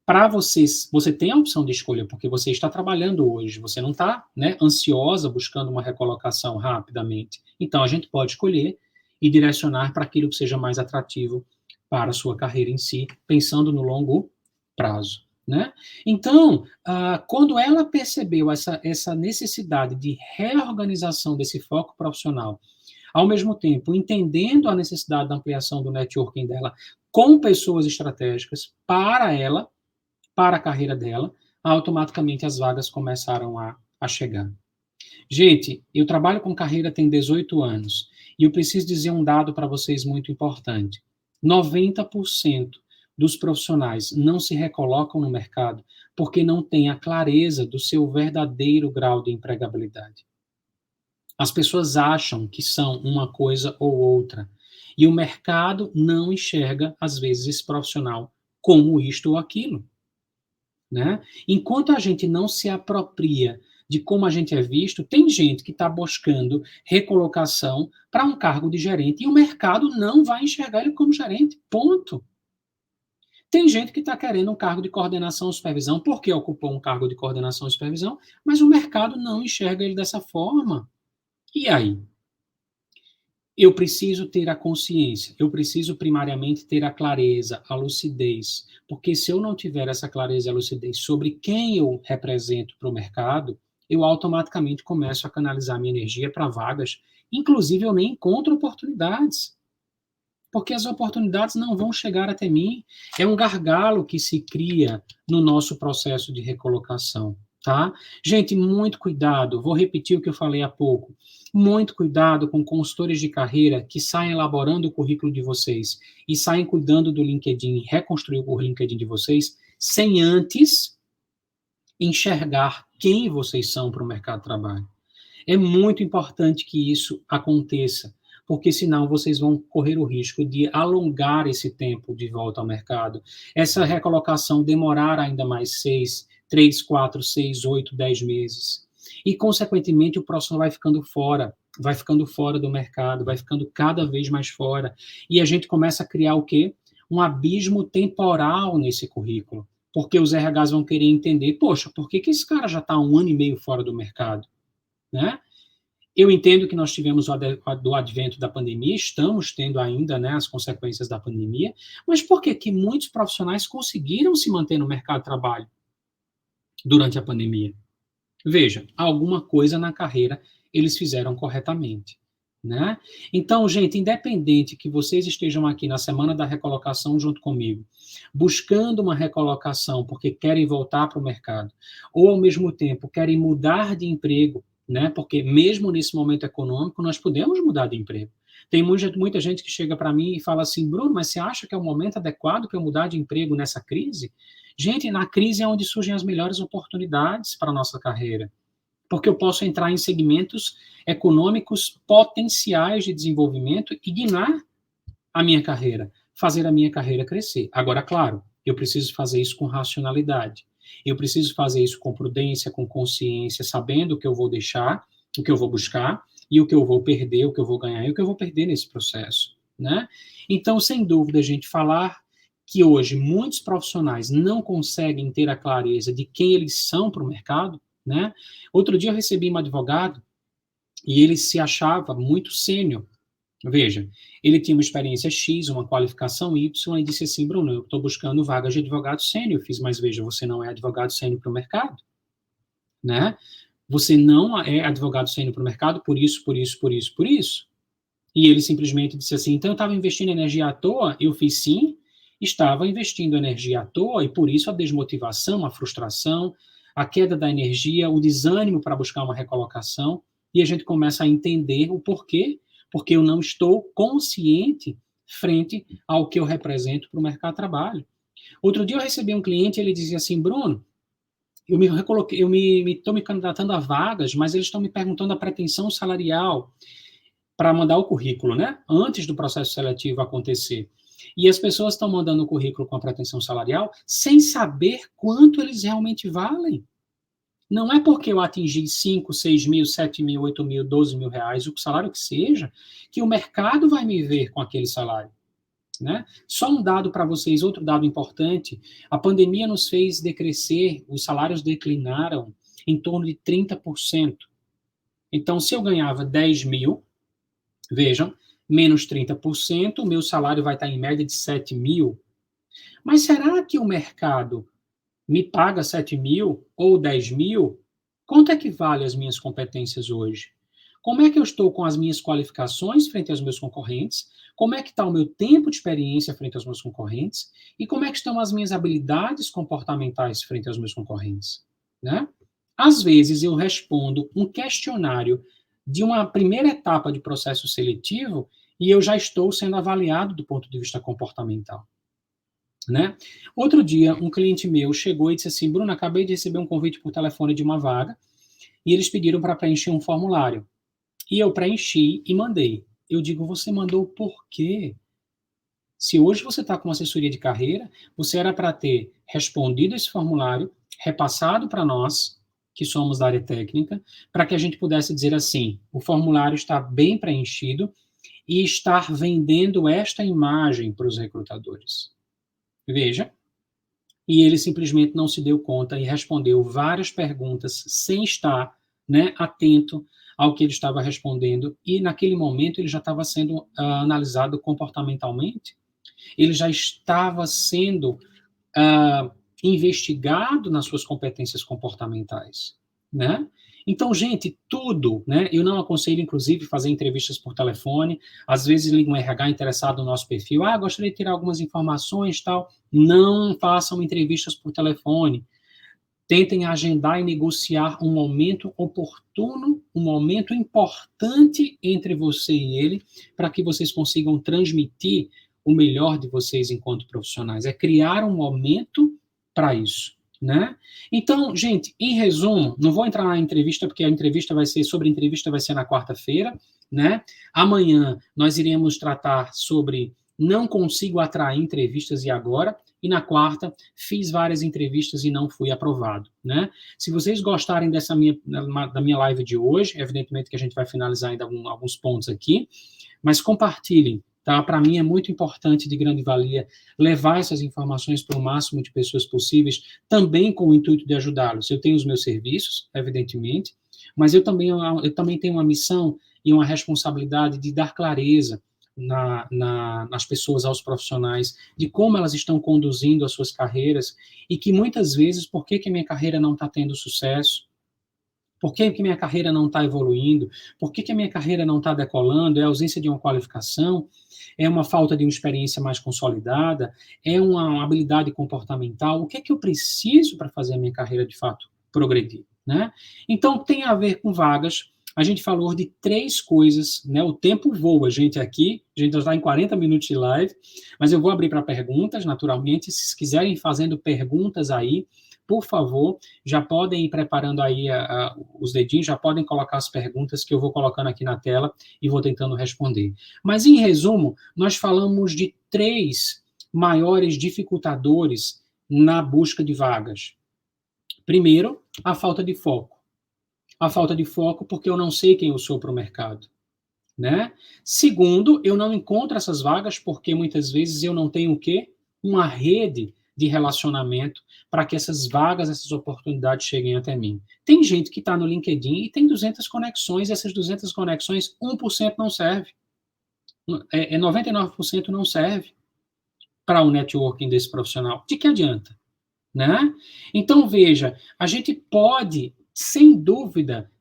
Para vocês, você tem a opção de escolha, porque você está trabalhando hoje, você não está, né, ansiosa buscando uma recolocação rapidamente. Então, a gente pode escolher e direcionar para aquilo que seja mais atrativo para a sua carreira em si, pensando no longo prazo. Né? Então, quando ela percebeu essa necessidade de reorganização desse foco profissional, ao mesmo tempo entendendo a necessidade da ampliação do networking dela com pessoas estratégicas para ela, para a carreira dela, automaticamente as vagas começaram a chegar. Gente, eu trabalho com carreira tem 18 anos e eu preciso dizer um dado para vocês muito importante. 90% dos profissionais não se recolocam no mercado porque não têm a clareza do seu verdadeiro grau de empregabilidade. As pessoas acham que são uma coisa ou outra e o mercado não enxerga, às vezes, esse profissional como isto ou aquilo. Né? Enquanto a gente não se apropria de como a gente é visto, tem gente que está buscando recolocação para um cargo de gerente e o mercado não vai enxergar ele como gerente, ponto. Tem gente que está querendo um cargo de coordenação e supervisão porque ocupou um cargo de coordenação e supervisão, mas o mercado não enxerga ele dessa forma. E aí? Eu preciso ter a consciência, eu preciso primariamente ter a clareza, a lucidez, porque se eu não tiver essa clareza e a lucidez sobre quem eu represento para o mercado, eu automaticamente começo a canalizar minha energia para vagas, inclusive eu nem encontro oportunidades, porque as oportunidades não vão chegar até mim, é um gargalo que se cria no nosso processo de recolocação. Tá? Gente, muito cuidado, vou repetir o que eu falei há pouco. Muito cuidado com consultores de carreira que saem elaborando o currículo de vocês e saem cuidando do LinkedIn, reconstruir o LinkedIn de vocês, sem antes enxergar quem vocês são para o mercado de trabalho. É muito importante que isso aconteça, porque senão vocês vão correr o risco de alongar esse tempo de volta ao mercado. Essa recolocação demorar ainda mais 3, 4, 6, 8, 10 meses. E, consequentemente, o profissional vai ficando fora do mercado, vai ficando cada vez mais fora. E a gente começa a criar o quê? Um abismo temporal nesse currículo. Porque os RHs vão querer entender, poxa, por que esse cara já está 1 ano e meio fora do mercado? Né? Eu entendo que nós tivemos do advento da pandemia, estamos tendo ainda, né, as consequências da pandemia, mas por que que muitos profissionais conseguiram se manter no mercado de trabalho durante a pandemia? Veja, alguma coisa na carreira eles fizeram corretamente, né? Então, gente, independente que vocês estejam aqui na semana da recolocação junto comigo, buscando uma recolocação porque querem voltar para o mercado, ou ao mesmo tempo querem mudar de emprego, né? Porque mesmo nesse momento econômico nós podemos mudar de emprego. Tem muita gente que chega para mim e fala assim, Bruno, mas você acha que é o momento adequado para eu mudar de emprego nessa crise? Gente, na crise é onde surgem as melhores oportunidades para a nossa carreira, porque eu posso entrar em segmentos econômicos potenciais de desenvolvimento e guiar a minha carreira, fazer a minha carreira crescer. Agora, claro, eu preciso fazer isso com racionalidade. Eu preciso fazer isso com prudência, com consciência, sabendo o que eu vou deixar, o que eu vou buscar, e o que eu vou perder, o que eu vou ganhar e o que eu vou perder nesse processo, né? Então, sem dúvida, a gente falar que hoje muitos profissionais não conseguem ter a clareza de quem eles são para o mercado, né? Outro dia eu recebi um advogado e ele se achava muito sênior. Veja, ele tinha uma experiência X, uma qualificação Y, e disse assim, Bruno, eu estou buscando vagas de advogado sênior. Eu fiz, mas veja, você não é advogado sênior para o mercado, né? Você não é advogado sênior para o mercado por isso, por isso, por isso, por isso. E ele simplesmente disse assim, então eu estava investindo energia à toa? Eu fiz sim, estava investindo energia à toa, e por isso a desmotivação, a frustração, a queda da energia, o desânimo para buscar uma recolocação, e a gente começa a entender o porquê, porque eu não estou consciente frente ao que eu represento para o mercado de trabalho. Outro dia eu recebi um cliente, ele dizia assim, Bruno, eu me recoloquei, estou me candidatando a vagas, mas eles estão me perguntando a pretensão salarial para mandar o currículo, né? Antes do processo seletivo acontecer. E as pessoas estão mandando o currículo com a pretensão salarial sem saber quanto eles realmente valem. Não é porque eu atingi 5, 6 mil, 7 mil, 8 mil, 12 mil reais, o salário que seja, que o mercado vai me ver com aquele salário, né? Só um dado para vocês, outro dado importante, a pandemia nos fez decrescer, os salários declinaram em torno de 30%. Então, se eu ganhava 10 mil, vejam, menos 30%, o meu salário vai estar em média de 7 mil. Mas será que o mercado me paga 7 mil ou 10 mil? Quanto é que vale as minhas competências hoje? Como é que eu estou com as minhas qualificações frente aos meus concorrentes? Como é que está o meu tempo de experiência frente aos meus concorrentes? E como é que estão as minhas habilidades comportamentais frente aos meus concorrentes? Né? Às vezes eu respondo um questionário de uma primeira etapa de processo seletivo e eu já estou sendo avaliado do ponto de vista comportamental. Né? Outro dia, um cliente meu chegou e disse assim, Bruno, acabei de receber um convite por telefone de uma vaga e eles pediram para preencher um formulário. E eu preenchi e mandei. Eu digo, você mandou por quê? Se hoje você está com uma assessoria de carreira, você era para ter respondido esse formulário, repassado para nós, que somos da área técnica, para que a gente pudesse dizer assim, o formulário está bem preenchido e estar vendendo esta imagem para os recrutadores. Veja, e ele simplesmente não se deu conta e respondeu várias perguntas sem estar, né, atento ao que ele estava respondendo, e naquele momento ele já estava sendo analisado comportamentalmente, ele já estava sendo investigado nas suas competências comportamentais, né? Então, gente, tudo, né? Eu não aconselho, inclusive, fazer entrevistas por telefone. Às vezes liga um RH interessado no nosso perfil. Gostaria de tirar algumas informações, tal. Não façam entrevistas por telefone. Tentem agendar e negociar um momento oportuno, um momento importante entre você e ele, para que vocês consigam transmitir o melhor de vocês enquanto profissionais. É criar um momento para isso, né? Então, gente, em resumo, não vou entrar na entrevista, porque a entrevista vai ser na quarta-feira, né? Amanhã nós iremos tratar sobre não consigo atrair entrevistas e agora, e na quarta fiz várias entrevistas e não fui aprovado, né? Se vocês gostarem da minha live de hoje, evidentemente que a gente vai finalizar ainda alguns pontos aqui, mas compartilhem, tá? Para mim é muito importante, de grande valia, levar essas informações para o máximo de pessoas possíveis, também com o intuito de ajudá-los. Eu tenho os meus serviços, evidentemente, mas eu também tenho uma missão e uma responsabilidade de dar clareza nas pessoas, aos profissionais, de como elas estão conduzindo as suas carreiras, e que muitas vezes, por que minha carreira não está tendo sucesso? Por que minha carreira não está evoluindo? Por que a minha carreira não está decolando? É a ausência de uma qualificação? É uma falta de uma experiência mais consolidada? É uma habilidade comportamental? O que é que eu preciso para fazer a minha carreira, de fato, progredir? Né? Então, tem a ver com vagas. A gente falou de 3 coisas, né? O tempo voa, gente, aqui. A gente já está em 40 minutos de live, mas eu vou abrir para perguntas, naturalmente. Se quiserem fazendo perguntas aí, por favor, já podem ir preparando aí os dedinhos, já podem colocar as perguntas que eu vou colocando aqui na tela e vou tentando responder. Mas, em resumo, nós falamos de 3 maiores dificultadores na busca de vagas. Primeiro, a falta de foco. A falta de foco porque eu não sei quem eu sou para o mercado. Né? Segundo, eu não encontro essas vagas porque muitas vezes eu não tenho o quê? Uma rede de relacionamento para que essas vagas, essas oportunidades cheguem até mim. Tem gente que está no LinkedIn e tem 200 conexões, e essas 200 conexões, 1% não serve. 99% não serve para o networking desse profissional. De que adianta? Né? Então, veja, a gente pode, sem dúvida,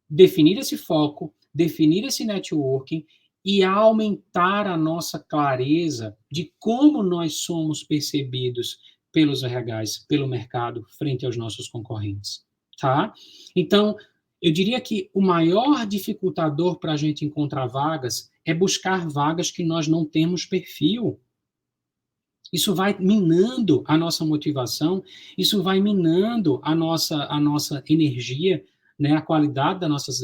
definir esse foco, definir esse networking e aumentar a nossa clareza de como nós somos percebidos pelos RHs, pelo mercado, frente aos nossos concorrentes, tá? Então, eu diria que o maior dificultador para a gente encontrar vagas é buscar vagas que nós não temos perfil. Isso vai minando a nossa motivação, isso vai minando a nossa energia, né, a qualidade da nossa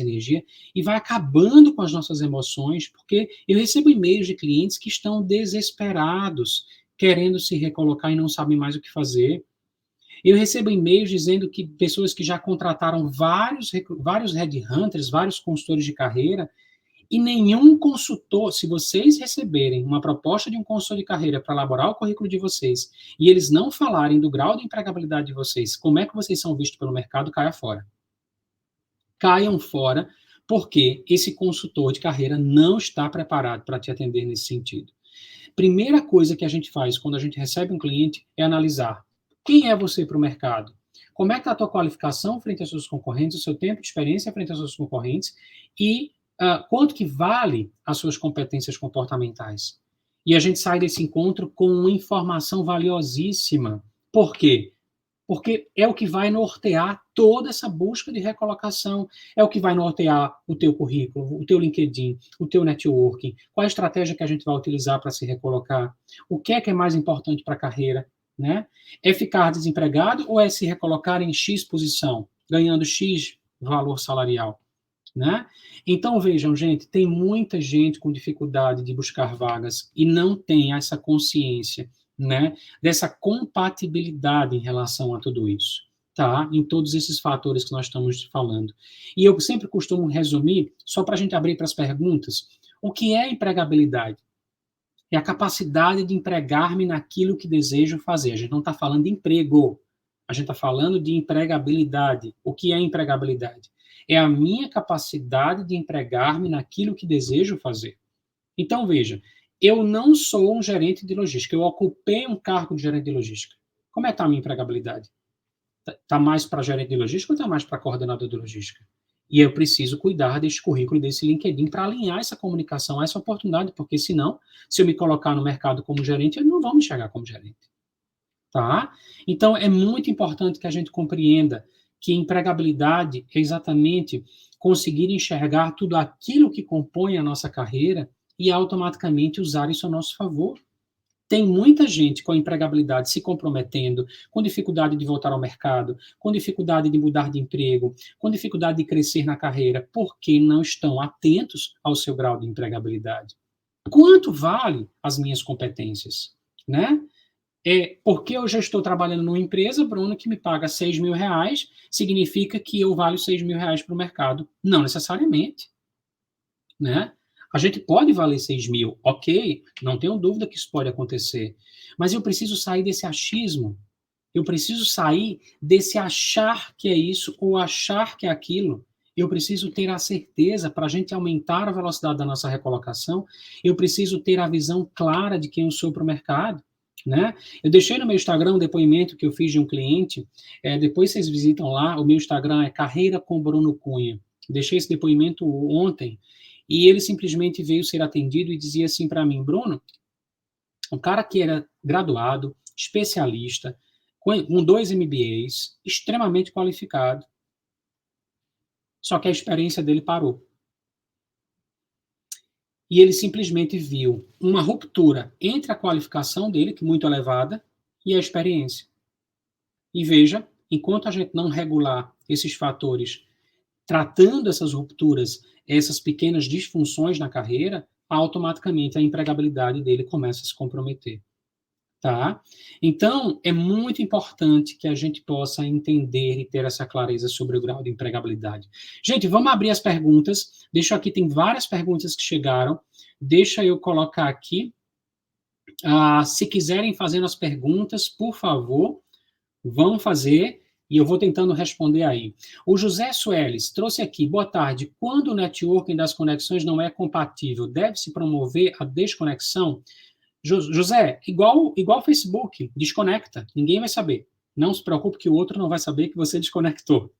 energia, e vai acabando com as nossas emoções, porque eu recebo e-mails de clientes que estão desesperados, querendo se recolocar e não sabem mais o que fazer. Eu recebo e-mails dizendo que pessoas que já contrataram vários headhunters, vários consultores de carreira, e nenhum consultor, se vocês receberem uma proposta de um consultor de carreira para elaborar o currículo de vocês, e eles não falarem do grau de empregabilidade de vocês, como é que vocês são vistos pelo mercado, caia fora. Caiam fora, porque esse consultor de carreira não está preparado para te atender nesse sentido. Primeira coisa que a gente faz quando a gente recebe um cliente é analisar quem é você para o mercado. Como é que está a tua qualificação frente aos seus concorrentes, o seu tempo de experiência frente aos seus concorrentes, e quanto que vale as suas competências comportamentais. E a gente sai desse encontro com uma informação valiosíssima. Por quê? Porque é o que vai nortear toda essa busca de recolocação, é o que vai nortear o teu currículo, o teu LinkedIn, o teu networking, qual a estratégia que a gente vai utilizar para se recolocar, o que é mais importante para a carreira, né? É ficar desempregado ou é se recolocar em X posição, ganhando X valor salarial? Né? Então, vejam, gente, tem muita gente com dificuldade de buscar vagas e não tem essa consciência, né, dessa compatibilidade em relação a tudo isso, tá? Em todos esses fatores que nós estamos falando. E eu sempre costumo resumir, só para a gente abrir para as perguntas, o que é empregabilidade? É a capacidade de empregar-me naquilo que desejo fazer. A gente não está falando de emprego, a gente está falando de empregabilidade. O que é empregabilidade? É a minha capacidade de empregar-me naquilo que desejo fazer. Então, veja, eu não sou um gerente de logística, eu ocupei um cargo de gerente de logística. Como é que está a minha empregabilidade? Está mais para gerente de logística ou está mais para coordenador de logística? E eu preciso cuidar desse currículo e desse LinkedIn para alinhar essa comunicação a essa oportunidade, porque senão, se eu me colocar no mercado como gerente, eles não vão me enxergar como gerente. Tá? Então, é muito importante que a gente compreenda que empregabilidade é exatamente conseguir enxergar tudo aquilo que compõe a nossa carreira e automaticamente usar isso a nosso favor. Tem muita gente com a empregabilidade se comprometendo, com dificuldade de voltar ao mercado, com dificuldade de mudar de emprego, com dificuldade de crescer na carreira, porque não estão atentos ao seu grau de empregabilidade. Quanto vale as minhas competências? Né? Porque eu já estou trabalhando numa empresa, Bruno, que me paga 6 mil reais, significa que eu valho 6 mil reais para o mercado? Não necessariamente. Né? A gente pode valer 6 mil, ok, não tenho dúvida que isso pode acontecer, mas eu preciso sair desse achismo, Eu preciso sair desse achar que é isso ou achar que é aquilo. Eu preciso ter a certeza, para a gente aumentar a velocidade da nossa recolocação, eu preciso ter a visão clara de quem eu sou para o mercado, né? Eu deixei no meu Instagram um depoimento que eu fiz de um cliente, depois vocês visitam lá, o meu Instagram é Carreira com Bruno Cunha. Deixei esse depoimento ontem, e ele simplesmente veio ser atendido e dizia assim para mim, Bruno, um cara que era graduado, especialista, com 2 MBAs, extremamente qualificado, só que a experiência dele parou. E ele simplesmente viu uma ruptura entre a qualificação dele, que é muito elevada, e a experiência. E veja, enquanto a gente não regular esses fatores, tratando essas rupturas, essas pequenas disfunções na carreira, automaticamente a empregabilidade dele começa a se comprometer. Tá? Então, é muito importante que a gente possa entender e ter essa clareza sobre o grau de empregabilidade. Gente, vamos abrir as perguntas. Deixa aqui, tem várias perguntas que chegaram. Deixa eu colocar aqui. Se quiserem fazer as perguntas, por favor, vão fazer e eu vou tentando responder aí. O José Sueles trouxe aqui, boa tarde. Quando o networking das conexões não é compatível, deve-se promover a desconexão? José, igual Facebook, desconecta, ninguém vai saber. Não se preocupe que o outro não vai saber que você desconectou.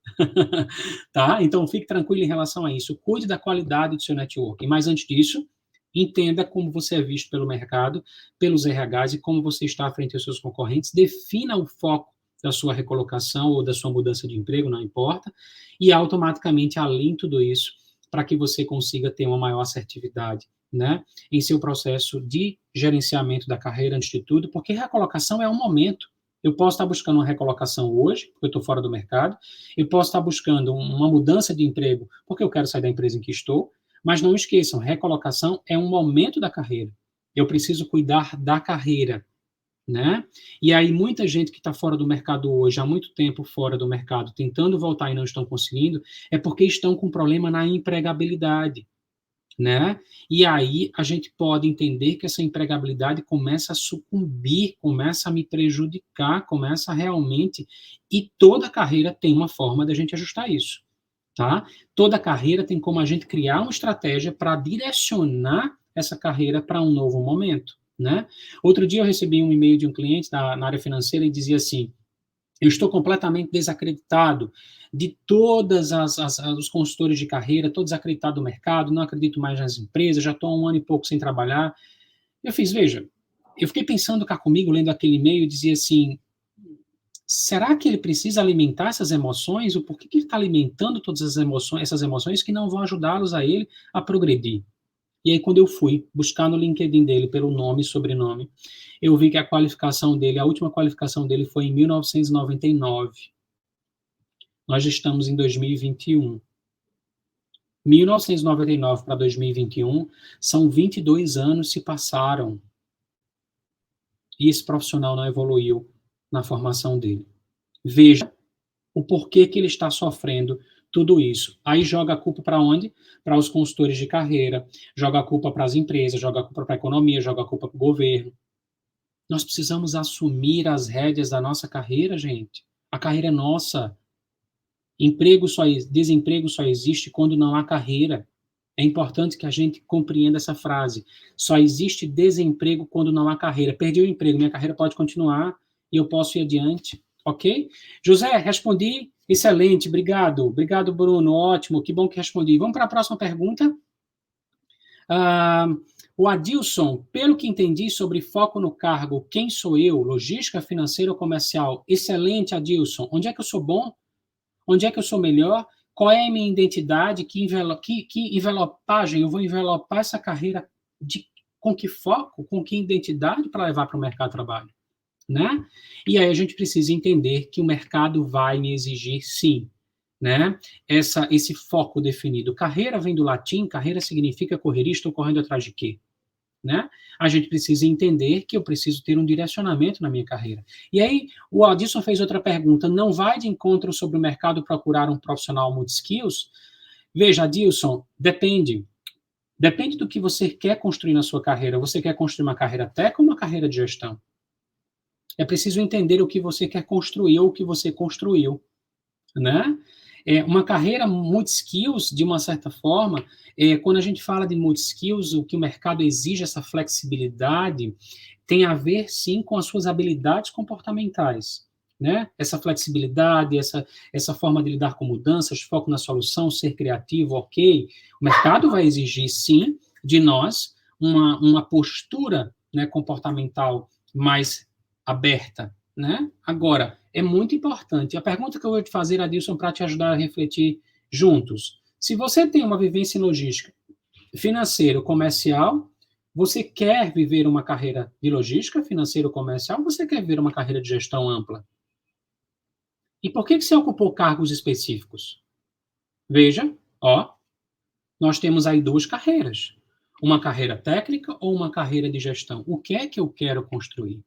Tá? Então, fique tranquilo em relação a isso. Cuide da qualidade do seu networking. Mas, antes disso, entenda como você é visto pelo mercado, pelos RHs e como você está à frente dos seus concorrentes. Defina o foco da sua recolocação ou da sua mudança de emprego, não importa, e automaticamente alinhe tudo isso para que você consiga ter uma maior assertividade, né, em seu processo de gerenciamento da carreira, antes de tudo, porque recolocação é um momento. Eu posso estar buscando uma recolocação hoje, porque eu estou fora do mercado, eu posso estar buscando uma mudança de emprego, porque eu quero sair da empresa em que estou, mas não esqueçam, recolocação é um momento da carreira. Eu preciso cuidar da carreira, né? E aí muita gente que está fora do mercado hoje, há muito tempo fora do mercado, tentando voltar e não estão conseguindo, é porque estão com problema na empregabilidade, né? E aí a gente pode entender que essa empregabilidade começa a sucumbir, começa a me prejudicar, começa a realmente, e toda carreira tem uma forma da gente ajustar isso, tá? Toda carreira tem como a gente criar uma estratégia para direcionar essa carreira para um novo momento, né? Outro dia eu recebi um e-mail de um cliente na área financeira e dizia assim, eu estou completamente desacreditado de todos os consultores de carreira, estou desacreditado do mercado, não acredito mais nas empresas, já estou há 1 ano e pouco sem trabalhar. Eu fiz, veja, eu fiquei pensando cá comigo, lendo aquele e-mail, e dizia assim, será que ele precisa alimentar essas emoções? O porquê que ele está alimentando todas essas emoções que não vão ajudá-los a ele a progredir? E aí, quando eu fui buscar no LinkedIn dele pelo nome e sobrenome, eu vi que a qualificação dele, a última qualificação dele foi em 1999. Nós estamos em 2021. 1999 para 2021 são 22 anos se passaram. E esse profissional não evoluiu na formação dele. Veja o porquê que ele está sofrendo tudo isso. Aí joga a culpa para onde? Para os consultores de carreira, joga a culpa para as empresas, joga a culpa para a economia, joga a culpa para o governo. Nós precisamos assumir as rédeas da nossa carreira, gente. A carreira é nossa. Desemprego só existe quando não há carreira. É importante que a gente compreenda essa frase. Só existe desemprego quando não há carreira. Perdi o emprego, minha carreira pode continuar e eu posso ir adiante. Ok? José, respondi. Excelente, obrigado. Obrigado, Bruno. Ótimo, que bom que respondi. Vamos para a próxima pergunta. O Adilson, pelo que entendi sobre foco no cargo, quem sou eu? Logística, financeira ou comercial? Excelente, Adilson. Onde é que eu sou bom? Onde é que eu sou melhor? Qual é a minha identidade? Que envelopagem? Eu vou envelopar essa carreira com que foco? Com que identidade para levar para o mercado de trabalho? Né? E aí a gente precisa entender que o mercado vai me exigir, sim, né? Esse foco definido. Carreira vem do latim, carreira significa correr, estou correndo atrás de quê? Né? A gente precisa entender que eu preciso ter um direcionamento na minha carreira. E aí, o Adilson fez outra pergunta, não vai de encontro sobre o mercado procurar um profissional multi-skills? Veja, Adilson, depende. Depende do que você quer construir na sua carreira. Você quer construir uma carreira técnica ou uma carreira de gestão? É preciso entender o que você quer construir ou o que você construiu, né? Uma carreira multi-skills, de uma certa forma, quando a gente fala de multi-skills, o que o mercado exige, essa flexibilidade, tem a ver, sim, com as suas habilidades comportamentais, né? Essa flexibilidade, essa forma de lidar com mudanças, foco na solução, ser criativo, ok. O mercado vai exigir, sim, de nós uma postura, né, comportamental mais aberta, né? Agora, é muito importante. A pergunta que eu vou te fazer, Adilson, para te ajudar a refletir juntos. Se você tem uma vivência em logística, financeiro, comercial, você quer viver uma carreira de logística, financeiro, comercial, ou você quer viver uma carreira de gestão ampla? E por que você ocupou cargos específicos? Veja, ó, nós temos aí duas carreiras. Uma carreira técnica ou uma carreira de gestão. O que é que eu quero construir?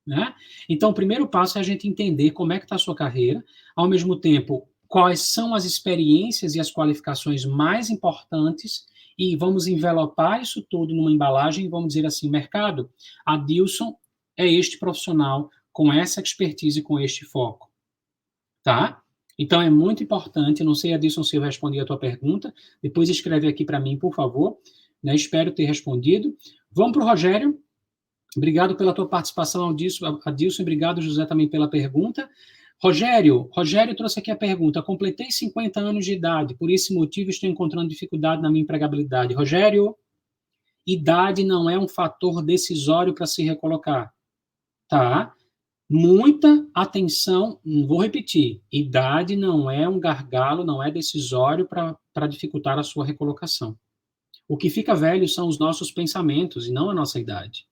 Né? Então, o primeiro passo é a gente entender como é que está a sua carreira, ao mesmo tempo, quais são as experiências e as qualificações mais importantes, e vamos envelopar isso tudo numa embalagem e vamos dizer assim, mercado, Adilson é este profissional com essa expertise, com este foco, tá? Então, é muito importante, não sei, Adilson, se eu respondi a tua pergunta, depois escreve aqui para mim, por favor, né? Espero ter respondido. Vamos para o Rogério. Obrigado pela tua participação, Adilson. Obrigado, José, também pela pergunta. Rogério trouxe aqui a pergunta. Completei 50 anos de idade, por esse motivo estou encontrando dificuldade na minha empregabilidade. Rogério, idade não é um fator decisório para se recolocar, tá? Muita atenção, vou repetir, idade não é um gargalo, não é decisório para dificultar a sua recolocação. O que fica velho são os nossos pensamentos e não a nossa idade.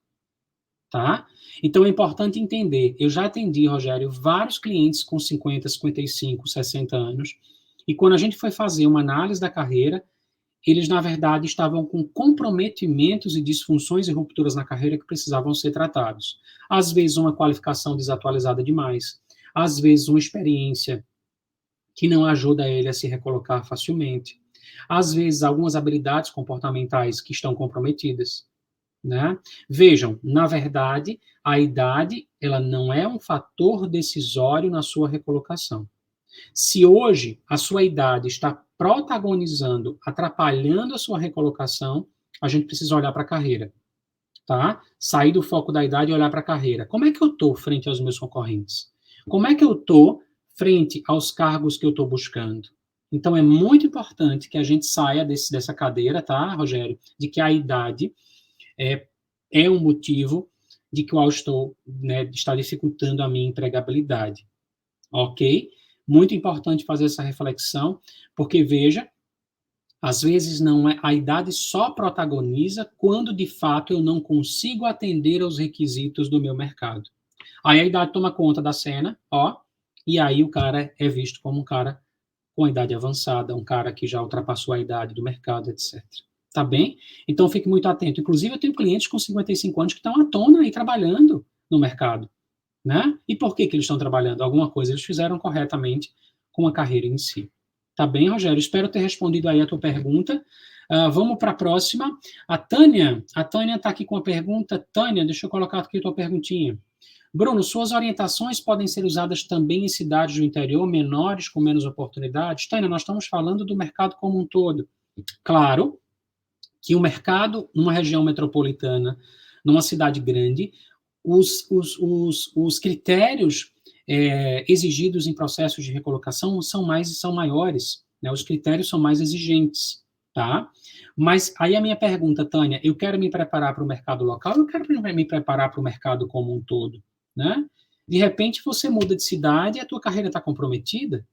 Tá? Então é importante entender. Eu já atendi, Rogério, vários clientes com 50, 55, 60 anos, e quando a gente foi fazer uma análise da carreira, eles, na verdade, estavam com comprometimentos e disfunções e rupturas na carreira que precisavam ser tratados. Às vezes, uma qualificação desatualizada demais, às vezes, uma experiência que não ajuda ele a se recolocar facilmente, às vezes, algumas habilidades comportamentais que estão comprometidas. Né? Vejam, na verdade, a idade ela não é um fator decisório na sua recolocação. Se hoje a sua idade está protagonizando, atrapalhando a sua recolocação, a gente precisa olhar para a carreira, tá? Sair do foco da idade e olhar para a carreira. Como é que eu estou frente aos meus concorrentes? Como é que eu estou frente aos cargos que eu estou buscando? Então, é muito importante que a gente saia dessa cadeira, tá, Rogério? De que a idade é um motivo de que eu estou, né, está dificultando a minha empregabilidade, ok? Muito importante fazer essa reflexão, porque veja, às vezes não é a idade só protagoniza quando de fato eu não consigo atender aos requisitos do meu mercado. Aí a idade toma conta da cena, ó, e aí o cara é visto como um cara com a idade avançada, um cara que já ultrapassou a idade do mercado, etc. Tá bem? Então, fique muito atento. Inclusive, eu tenho clientes com 55 anos que estão à tona aí trabalhando no mercado, né? E por que eles estão trabalhando? Alguma coisa eles fizeram corretamente com a carreira em si. Tá bem, Rogério? Espero ter respondido aí a tua pergunta. Vamos para a próxima. A Tânia está aqui com a pergunta. Tânia, deixa eu colocar aqui a tua perguntinha. Bruno, suas orientações podem ser usadas também em cidades do interior menores, com menos oportunidades? Tânia, nós estamos falando do mercado como um todo. Claro que o mercado numa região metropolitana, numa cidade grande, os critérios exigidos em processos de recolocação são maiores, né? Os critérios são mais exigentes, tá? Mas aí a minha pergunta, Tânia, eu quero me preparar para o mercado local, eu quero me preparar para o mercado como um todo, né? De repente você muda de cidade e a tua carreira está comprometida.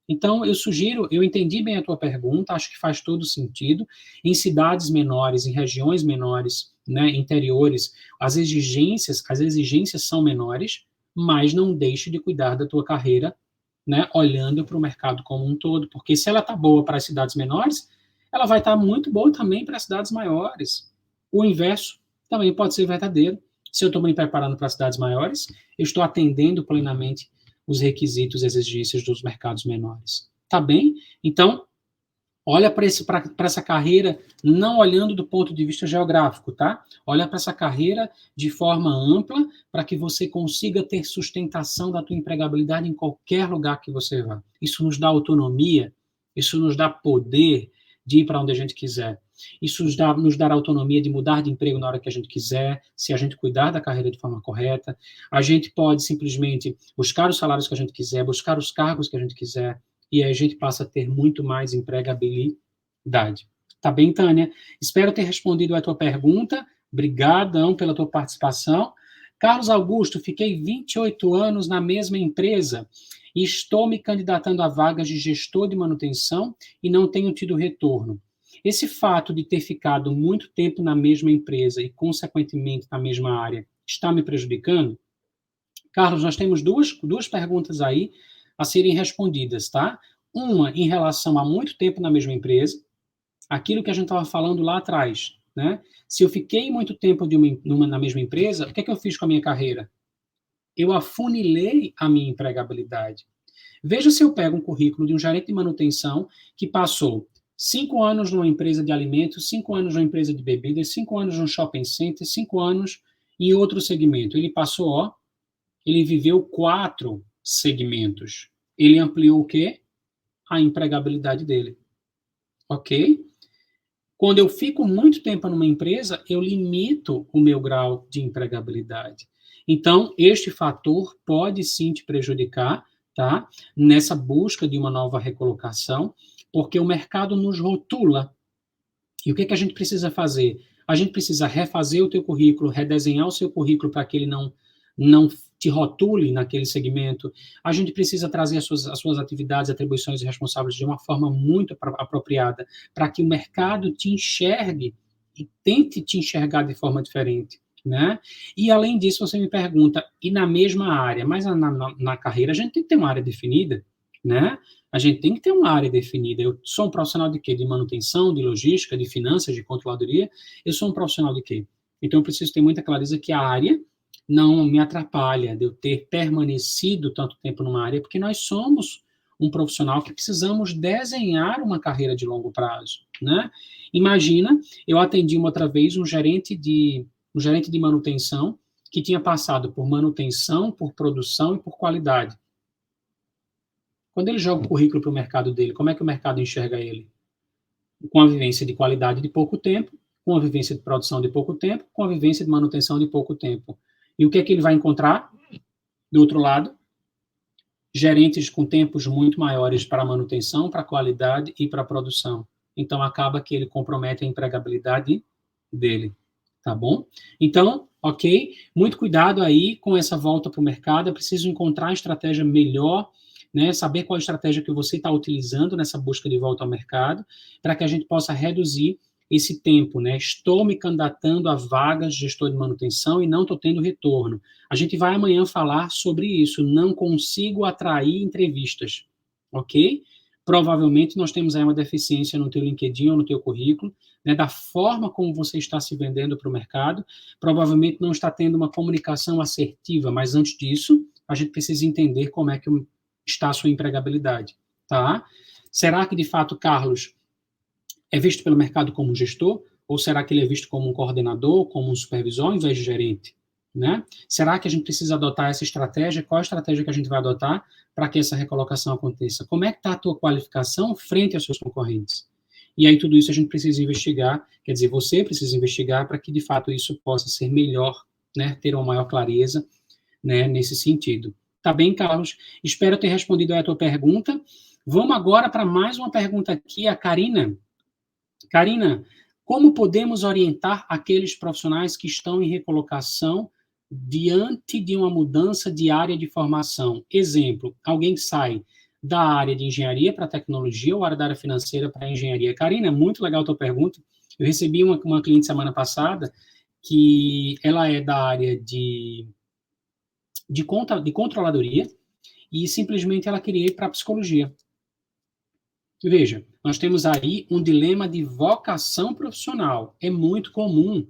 Então, eu sugiro, eu entendi bem a tua pergunta, acho que faz todo sentido. Em cidades menores, em regiões menores, né, interiores, as exigências são menores, mas não deixe de cuidar da tua carreira, né, olhando para o mercado como um todo, porque se ela está boa para as cidades menores, ela vai estar muito boa também para as cidades maiores. O inverso também pode ser verdadeiro. Se eu estou me preparando para as cidades maiores, eu estou atendendo plenamente os requisitos e exigências dos mercados menores. Tá bem? Então, Olha para essa carreira não olhando do ponto de vista geográfico, tá? Olha para essa carreira de forma ampla para que você consiga ter sustentação da tua empregabilidade em qualquer lugar que você vá. Isso nos dá autonomia, isso nos dá poder de ir para onde a gente quiser. Isso nos dá autonomia de mudar de emprego na hora que a gente quiser, se a gente cuidar da carreira de forma correta. A gente pode simplesmente buscar os salários que a gente quiser, buscar os cargos que a gente quiser, e aí a gente passa a ter muito mais empregabilidade. Tá bem, Tânia? Espero ter respondido a tua pergunta. Obrigadão pela tua participação. Carlos Augusto, fiquei 28 anos na mesma empresa e estou me candidatando a vagas de gestor de manutenção e não tenho tido retorno. Esse fato de ter ficado muito tempo na mesma empresa e, consequentemente, na mesma área, está me prejudicando? Carlos, nós temos duas perguntas aí a serem respondidas, tá? Uma em relação a muito tempo na mesma empresa, aquilo que a gente estava falando lá atrás, né? Se eu fiquei muito tempo na mesma empresa, o que é que eu fiz com a minha carreira? Eu afunilei a minha empregabilidade. Veja se eu pego um currículo de um gerente de manutenção que passou 5 anos numa empresa de alimentos, 5 anos numa empresa de bebidas, 5 anos num shopping center, 5 anos em outro segmento. Ele passou, ele viveu 4 segmentos. Ele ampliou o quê? A empregabilidade dele. Ok? Quando eu fico muito tempo numa empresa, eu limito o meu grau de empregabilidade. Então, este fator pode sim te prejudicar, tá? Nessa busca de uma nova recolocação, porque o mercado nos rotula. E o que é que a gente precisa fazer? A gente precisa refazer o teu currículo, redesenhar o seu currículo para que ele não te rotule naquele segmento. A gente precisa trazer as suas atividades, atribuições e responsáveis de uma forma muito apropriada, para que o mercado te enxergue e tente te enxergar de forma diferente, né? E, além disso, você me pergunta, e na mesma área? Mas na carreira a gente tem que ter uma área definida, né? A gente tem que ter uma área definida. Eu sou um profissional de quê? De manutenção, de logística, de finanças, de controladoria. Eu sou um profissional de quê? Então, eu preciso ter muita clareza que a área não me atrapalha de eu ter permanecido tanto tempo numa área, porque nós somos um profissional que precisamos desenhar uma carreira de longo prazo, né? Imagina, eu atendi uma outra vez um gerente de manutenção que tinha passado por manutenção, por produção e por qualidade. Quando ele joga o currículo para o mercado dele, como é que o mercado enxerga ele? Com a vivência de qualidade de pouco tempo, com a vivência de produção de pouco tempo, com a vivência de manutenção de pouco tempo. E o que é que ele vai encontrar? Do outro lado, gerentes com tempos muito maiores para a manutenção, para a qualidade e para a produção. Então, acaba que ele compromete a empregabilidade dele, tá bom? Então, ok, muito cuidado aí com essa volta para o mercado, é preciso encontrar a estratégia melhor, né, saber qual a estratégia que você está utilizando nessa busca de volta ao mercado, para que a gente possa reduzir esse tempo, né? Estou me candidatando a vagas de gestor de manutenção e não estou tendo retorno. A gente vai amanhã falar sobre isso. Não consigo atrair entrevistas, ok? Provavelmente nós temos aí uma deficiência no teu LinkedIn ou no teu currículo, né, da forma como você está se vendendo para o mercado. Provavelmente não está tendo uma comunicação assertiva, mas antes disso, a gente precisa entender como é que está a sua empregabilidade, tá? Será que, de fato, Carlos é visto pelo mercado como um gestor? Ou será que ele é visto como um coordenador, como um supervisor, ao invés de gerente? Né? Será que a gente precisa adotar essa estratégia? Qual a estratégia que a gente vai adotar para que essa recolocação aconteça? Como é que está a tua qualificação frente aos seus concorrentes? E aí tudo isso a gente precisa investigar, quer dizer, você precisa investigar para que, de fato, isso possa ser melhor, né? Ter uma maior clareza, né? Nesse sentido. Tá bem, Carlos? Espero ter respondido a tua pergunta. Vamos agora para mais uma pergunta aqui, a Karina. Karina, como podemos orientar aqueles profissionais que estão em recolocação diante de uma mudança de área de formação? Exemplo, alguém que sai da área de engenharia para tecnologia ou área da área financeira para engenharia. Karina, muito legal a tua pergunta. Eu recebi uma cliente semana passada que ela é da área de controladoria e simplesmente ela queria ir para a psicologia. Veja, nós temos aí um dilema de vocação profissional. É muito comum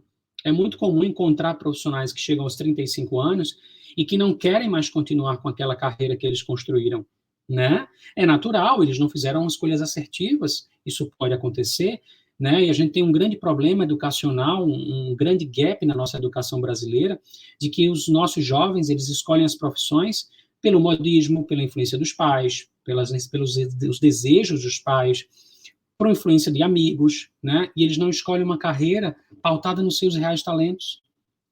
encontrar profissionais que chegam aos 35 anos e que não querem mais continuar com aquela carreira que eles construíram. né? É natural, eles não fizeram escolhas assertivas, isso pode acontecer, né? E a gente tem um grande problema educacional, um grande gap na nossa educação brasileira, de que os nossos jovens, eles escolhem as profissões pelo modismo, pela influência dos pais, pelos os desejos dos pais, por influência de amigos, né? E eles não escolhem uma carreira pautada nos seus reais talentos.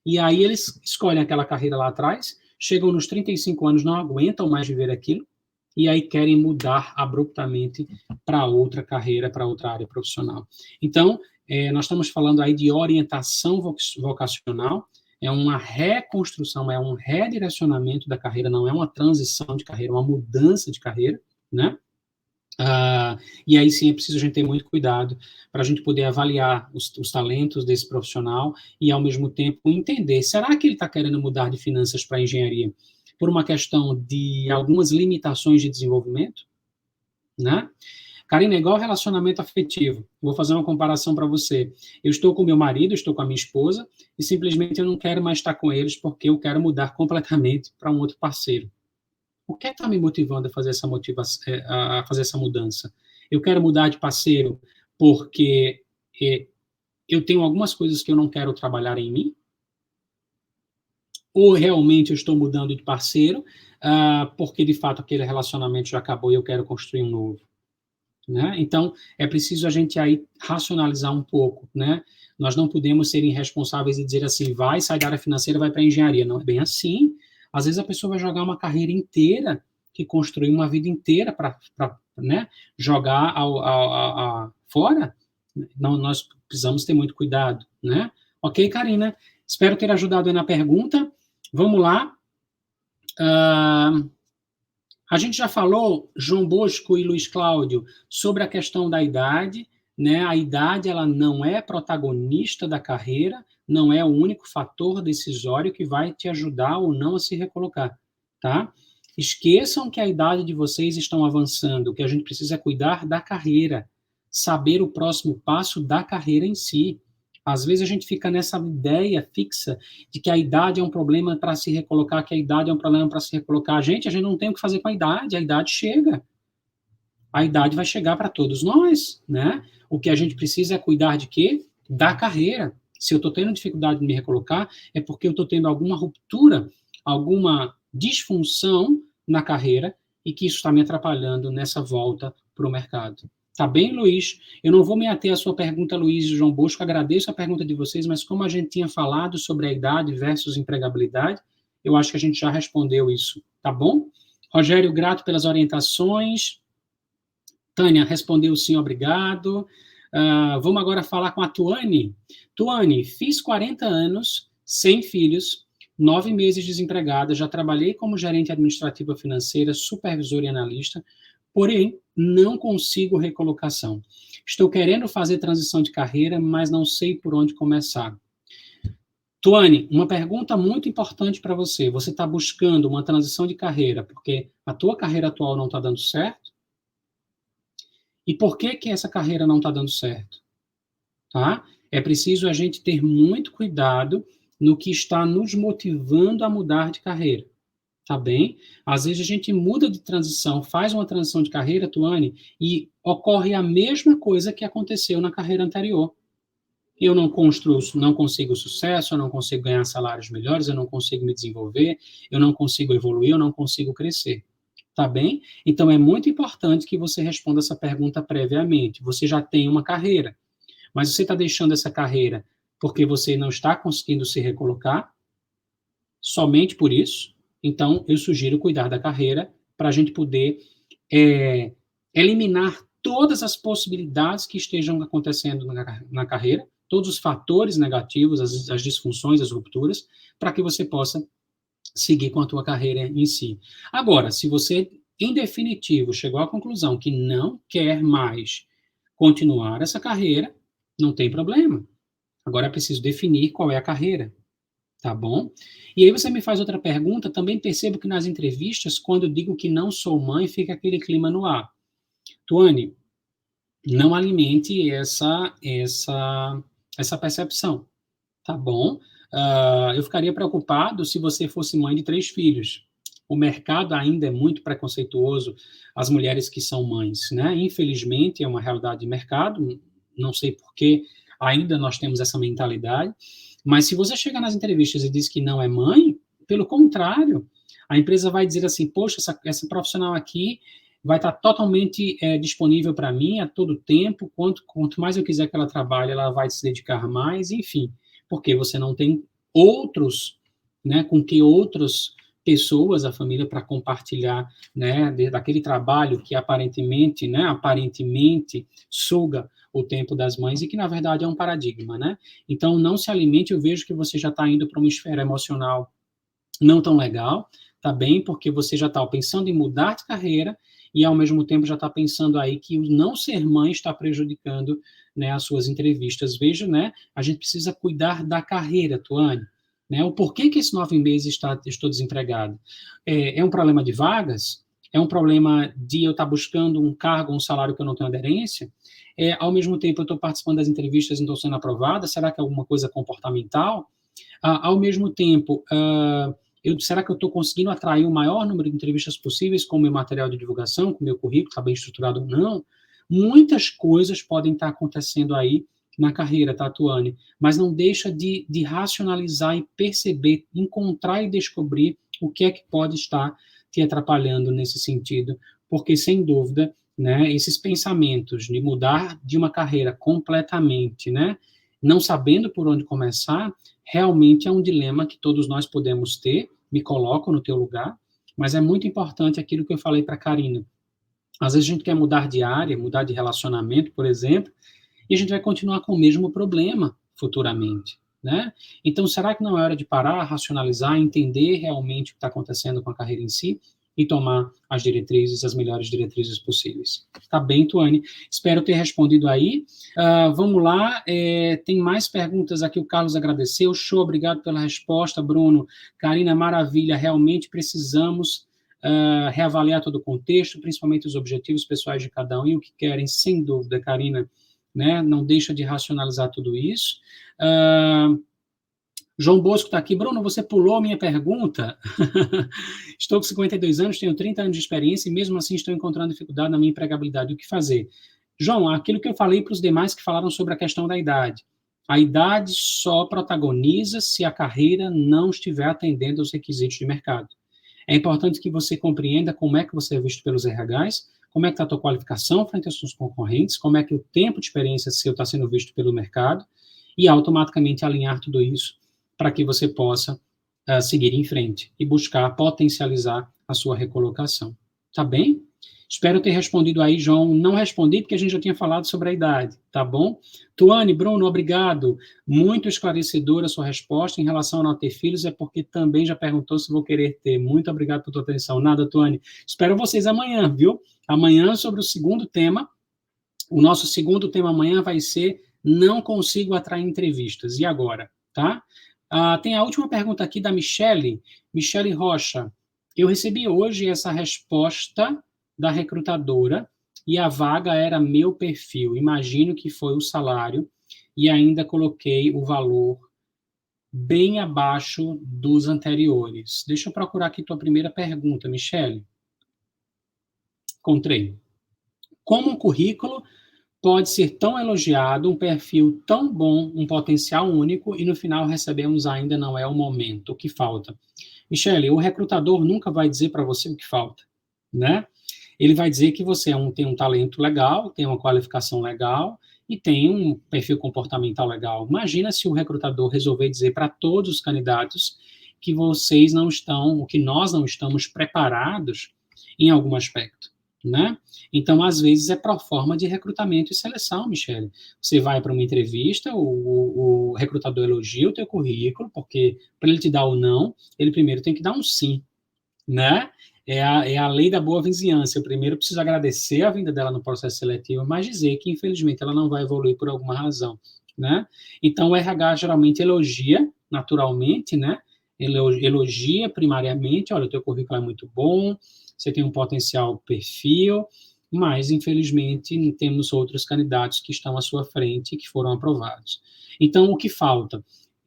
E aí eles escolhem aquela carreira lá atrás, chegam nos 35 anos, não aguentam mais viver aquilo, e aí querem mudar abruptamente para outra carreira, para outra área profissional. Então, nós estamos falando aí de orientação vocacional, é uma reconstrução, é um redirecionamento da carreira, não é uma transição de carreira, é uma mudança de carreira, né? E aí sim é preciso a gente ter muito cuidado para a gente poder avaliar os talentos desse profissional e, ao mesmo tempo, entender, será que ele está querendo mudar de finanças para engenharia por uma questão de algumas limitações de desenvolvimento, né? Karina, é igual relacionamento afetivo. Vou fazer uma comparação para você. Eu estou com meu marido, estou com a minha esposa, e simplesmente eu não quero mais estar com eles porque eu quero mudar completamente para um outro parceiro. O que está me motivando a fazer a fazer essa mudança? Eu quero mudar de parceiro porque eu tenho algumas coisas que eu não quero trabalhar em mim? Ou realmente eu estou mudando de parceiro porque, de fato, aquele relacionamento já acabou e eu quero construir um novo? Né? Então, é preciso a gente aí racionalizar um pouco, né? Nós não podemos ser irresponsáveis e dizer assim, sai da área financeira, vai para a engenharia. Não é bem assim. Às vezes a pessoa vai jogar uma carreira inteira, que construiu uma vida inteira para né, jogar fora. Não, nós precisamos ter muito cuidado, né? Ok, Karina? Espero ter ajudado aí na pergunta. Vamos lá. A gente já falou, João Bosco e Luiz Cláudio, sobre a questão da idade, né? A idade ela não é protagonista da carreira, não é o único fator decisório que vai te ajudar ou não a se recolocar, tá? Esqueçam que a idade de vocês estão avançando, o que a gente precisa é cuidar da carreira, saber o próximo passo da carreira em si. Às vezes a gente fica nessa ideia fixa de que a idade é um problema para se recolocar, que a idade é um problema para se recolocar. A gente não tem o que fazer com a idade chega. A idade vai chegar para todos nós, né? O que a gente precisa é cuidar de quê? Da carreira. Se eu estou tendo dificuldade de me recolocar, é porque eu estou tendo alguma ruptura, alguma disfunção na carreira e que isso está me atrapalhando nessa volta para o mercado. Tá bem, Luiz? Eu não vou me ater à sua pergunta, Luiz e João Bosco, agradeço a pergunta de vocês, mas como a gente tinha falado sobre a idade versus empregabilidade, eu acho que a gente já respondeu isso, tá bom? Rogério, grato pelas orientações. Tânia respondeu sim, obrigado. Vamos agora falar com a Tuane. Tuane, fiz 40 anos, sem filhos, 9 meses desempregada, já trabalhei como gerente administrativa financeira, supervisor e analista, porém, não consigo recolocação. Estou querendo fazer transição de carreira, mas não sei por onde começar. Tuane, uma pergunta muito importante para você. Você está buscando uma transição de carreira porque a tua carreira atual não está dando certo? E por que essa carreira não está dando certo? Tá? É preciso a gente ter muito cuidado no que está nos motivando a mudar de carreira. Tá bem? Às vezes a gente muda de transição, faz uma transição de carreira, Tuane, e ocorre a mesma coisa que aconteceu na carreira anterior. Eu não consigo sucesso, eu não consigo ganhar salários melhores, eu não consigo me desenvolver, eu não consigo evoluir, eu não consigo crescer. Tá bem? Então é muito importante que você responda essa pergunta previamente. Você já tem uma carreira, mas você está deixando essa carreira porque você não está conseguindo se recolocar, somente por isso. Então, eu sugiro cuidar da carreira para a gente poder eliminar todas as possibilidades que estejam acontecendo na carreira, todos os fatores negativos, as disfunções, as rupturas, para que você possa seguir com a tua carreira em si. Agora, se você, em definitivo, chegou à conclusão que não quer mais continuar essa carreira, não tem problema. Agora é preciso definir qual é a carreira. Tá bom? E aí você me faz outra pergunta, também percebo que nas entrevistas, quando eu digo que não sou mãe, fica aquele clima no ar. Tuane, não alimente essa percepção, tá bom? Eu ficaria preocupado se você fosse mãe de 3 filhos, o mercado ainda é muito preconceituoso às mulheres que são mães, né? Infelizmente, é uma realidade de mercado, não sei por que ainda nós temos essa mentalidade, mas se você chegar nas entrevistas e diz que não é mãe, pelo contrário, a empresa vai dizer assim, poxa, essa profissional aqui vai estar totalmente disponível para mim a todo tempo, quanto mais eu quiser que ela trabalhe, ela vai se dedicar mais, enfim, porque você não tem outros, né, com que outras pessoas, a família, para compartilhar, né, daquele trabalho que aparentemente, né, suga o tempo das mães e que, na verdade, é um paradigma, né? Então, não se alimente, eu vejo que você já está indo para uma esfera emocional não tão legal, tá bem? Porque você já está pensando em mudar de carreira e, ao mesmo tempo, já está pensando aí que o não ser mãe está prejudicando, né, as suas entrevistas. Veja, né, a gente precisa cuidar da carreira, Tuane, né? O porquê que esses 9 meses estou desempregado? É um problema de vagas? É um problema de eu estar buscando um cargo, um salário que eu não tenho aderência? Ao mesmo tempo, eu estou participando das entrevistas e não estou sendo aprovada? Será que é alguma coisa comportamental? Ao mesmo tempo, será que eu estou conseguindo atrair o maior número de entrevistas possíveis com o meu material de divulgação, com o meu currículo, está bem estruturado ou não? Muitas coisas podem estar acontecendo aí na carreira, tá, Tuane? Mas não deixa de racionalizar e perceber, encontrar e descobrir o que é que pode estar te atrapalhando nesse sentido, porque, sem dúvida, né, esses pensamentos de mudar de uma carreira completamente, né, não sabendo por onde começar, realmente é um dilema que todos nós podemos ter, me coloco no teu lugar, mas é muito importante aquilo que eu falei para a Karina. Às vezes a gente quer mudar de área, mudar de relacionamento, por exemplo, e a gente vai continuar com o mesmo problema futuramente, né? Então, será que não é hora de parar, racionalizar, entender realmente o que está acontecendo com a carreira em si e tomar as diretrizes, as melhores diretrizes possíveis? Tá bem, Tuane? Espero ter respondido aí. Vamos lá, tem mais perguntas aqui, o Carlos agradeceu. Show, obrigado pela resposta, Bruno. Karina, maravilha, realmente precisamos reavaliar todo o contexto, principalmente os objetivos pessoais de cada um e o que querem, sem dúvida, Karina, né? Não deixa de racionalizar tudo isso. João Bosco está aqui. Bruno, você pulou a minha pergunta? Estou com 52 anos, tenho 30 anos de experiência e mesmo assim estou encontrando dificuldade na minha empregabilidade. O que fazer? João, aquilo que eu falei para os demais que falaram sobre a questão da idade. A idade só protagoniza se a carreira não estiver atendendo aos requisitos de mercado. É importante que você compreenda como é que você é visto pelos RHs, como é que está a tua qualificação frente aos seus concorrentes, como é que o tempo de experiência seu está sendo visto pelo mercado, e automaticamente alinhar tudo isso para que você possa seguir em frente e buscar potencializar a sua recolocação. Tá bem? Espero ter respondido aí, João. Não respondi porque a gente já tinha falado sobre a idade, tá bom? Tuane, Bruno, obrigado. Muito esclarecedora a sua resposta em relação a não ter filhos, é porque também já perguntou se vou querer ter. Muito obrigado por tua atenção. Nada, Tuane. Espero vocês amanhã, viu? Amanhã sobre o segundo tema. O nosso segundo tema amanhã vai ser não consigo atrair entrevistas. E agora, tá? Tem a última pergunta aqui da Michele Rocha. Eu recebi hoje essa resposta da recrutadora e a vaga era meu perfil. Imagino que foi o salário e ainda coloquei o valor bem abaixo dos anteriores. Deixa eu procurar aqui tua primeira pergunta, Michele. Encontrei. Como um currículo pode ser tão elogiado, um perfil tão bom, um potencial único, e no final recebemos ainda não é o momento, o que falta? Michele, o recrutador nunca vai dizer para você o que falta, né? Ele vai dizer que você tem um talento legal, tem uma qualificação legal e tem um perfil comportamental legal. Imagina se o recrutador resolver dizer para todos os candidatos que vocês não estão, ou que nós não estamos preparados em algum aspecto, né? Então, às vezes, é pro forma de recrutamento e seleção, Michele. Você vai para uma entrevista, o recrutador elogia o teu currículo, porque para ele te dar o não, ele primeiro tem que dar um sim, né? É a lei da boa vizinhança. Eu primeiro preciso agradecer a vinda dela no processo seletivo, mas dizer que, infelizmente, ela não vai evoluir por alguma razão, né? Então, o RH geralmente elogia, naturalmente, né? Elogia primariamente, olha, o teu currículo é muito bom, você tem um potencial perfil, mas, infelizmente, temos outros candidatos que estão à sua frente e que foram aprovados. Então, o que falta?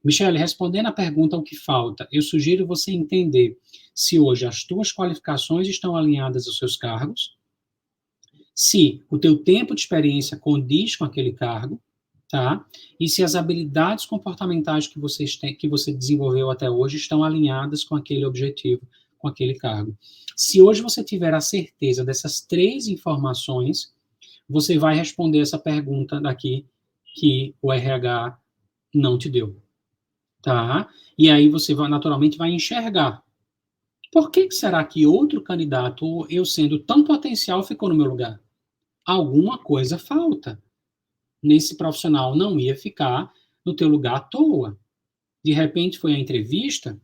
Michele, respondendo a pergunta o que falta, eu sugiro você entender se hoje as tuas qualificações estão alinhadas aos seus cargos, se o teu tempo de experiência condiz com aquele cargo, tá? E se as habilidades comportamentais que você desenvolveu até hoje estão alinhadas com aquele objetivo, com aquele cargo. Se hoje você tiver a certeza dessas 3 informações, você vai responder essa pergunta daqui que o RH não te deu, tá? E aí você naturalmente vai enxergar. Por que será que outro candidato, eu sendo tão potencial, ficou no meu lugar? Alguma coisa falta. Nesse profissional não ia ficar no teu lugar à toa. De repente foi a entrevista,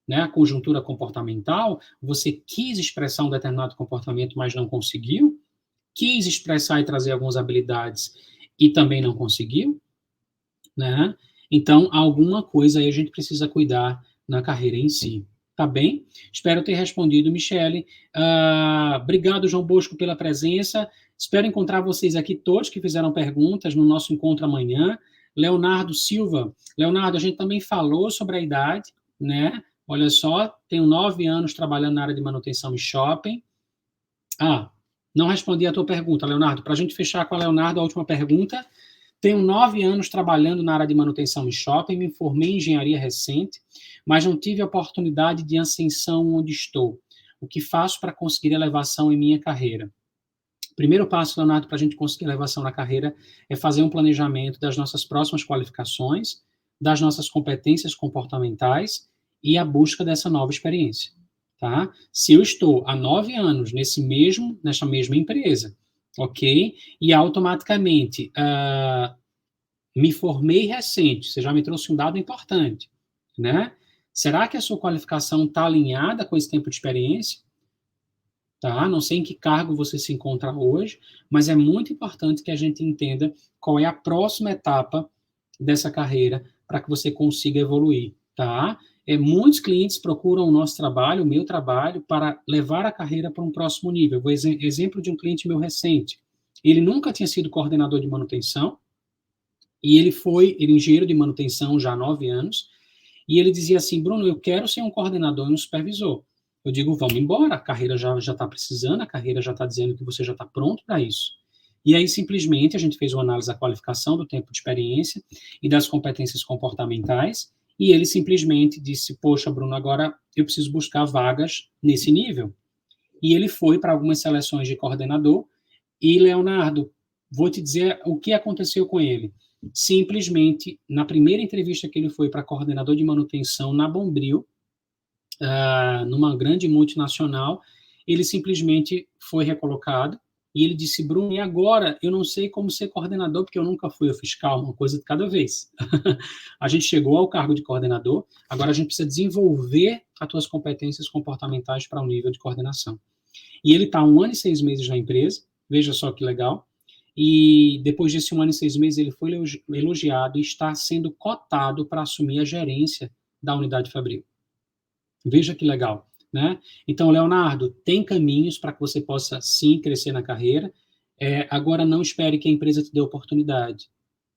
né, a conjuntura comportamental, você quis expressar um determinado comportamento, mas não conseguiu, quis expressar e trazer algumas habilidades e também não conseguiu, né? Então, alguma coisa aí a gente precisa cuidar na carreira em si. Tá bem? Espero ter respondido, Michele. Obrigado, João Bosco, pela presença. Espero encontrar vocês aqui, todos que fizeram perguntas, no nosso encontro amanhã. Leonardo Silva. Leonardo, a gente também falou sobre a idade, né? Olha só, tenho 9 anos trabalhando na área de manutenção e shopping. Não respondi a tua pergunta, Leonardo. Para a gente fechar com a Leonardo, a última pergunta. Tenho 9 anos trabalhando na área de manutenção e shopping, me formei em engenharia recente, mas não tive a oportunidade de ascensão onde estou. O que faço para conseguir elevação em minha carreira? Primeiro passo, Leonardo, para a gente conseguir elevação na carreira é fazer um planejamento das nossas próximas qualificações, das nossas competências comportamentais e a busca dessa nova experiência. Tá? Se eu estou há 9 anos nessa mesma empresa, ok? E automaticamente me formei recente, você já me trouxe um dado importante, né? Será que a sua qualificação está alinhada com esse tempo de experiência? Tá? Não sei em que cargo você se encontra hoje, mas é muito importante que a gente entenda qual é a próxima etapa dessa carreira para que você consiga evoluir, tá? Muitos clientes procuram o nosso trabalho, o meu trabalho, para levar a carreira para um próximo nível. Exemplo de um cliente meu recente. Ele nunca tinha sido coordenador de manutenção, e ele é engenheiro de manutenção já há 9 anos, e ele dizia assim, Bruno, eu quero ser um coordenador e um supervisor. Eu digo, vamos embora, a carreira já está precisando, a carreira já está dizendo que você já está pronto para isso. E aí, simplesmente, a gente fez uma análise da qualificação, do tempo de experiência e das competências comportamentais, e ele simplesmente disse, poxa, Bruno, agora eu preciso buscar vagas nesse nível. E ele foi para algumas seleções de coordenador, e, Leonardo, vou te dizer o que aconteceu com ele. Simplesmente, na primeira entrevista que ele foi para coordenador de manutenção na Bombril, numa grande multinacional, ele simplesmente foi recolocado, e ele disse, Bruno, e agora eu não sei como ser coordenador, porque eu nunca fui, eu fiz calma, uma coisa de cada vez. A gente chegou ao cargo de coordenador, agora a gente precisa desenvolver as tuas competências comportamentais para um nível de coordenação. E ele está 1 ano e 6 meses na empresa, veja só que legal, e depois desse 1 ano e 6 meses ele foi elogiado e está sendo cotado para assumir a gerência da unidade Fabril. Veja que legal. Né? Então, Leonardo, tem caminhos para que você possa, sim, crescer na carreira. Agora, não espere que a empresa te dê oportunidade,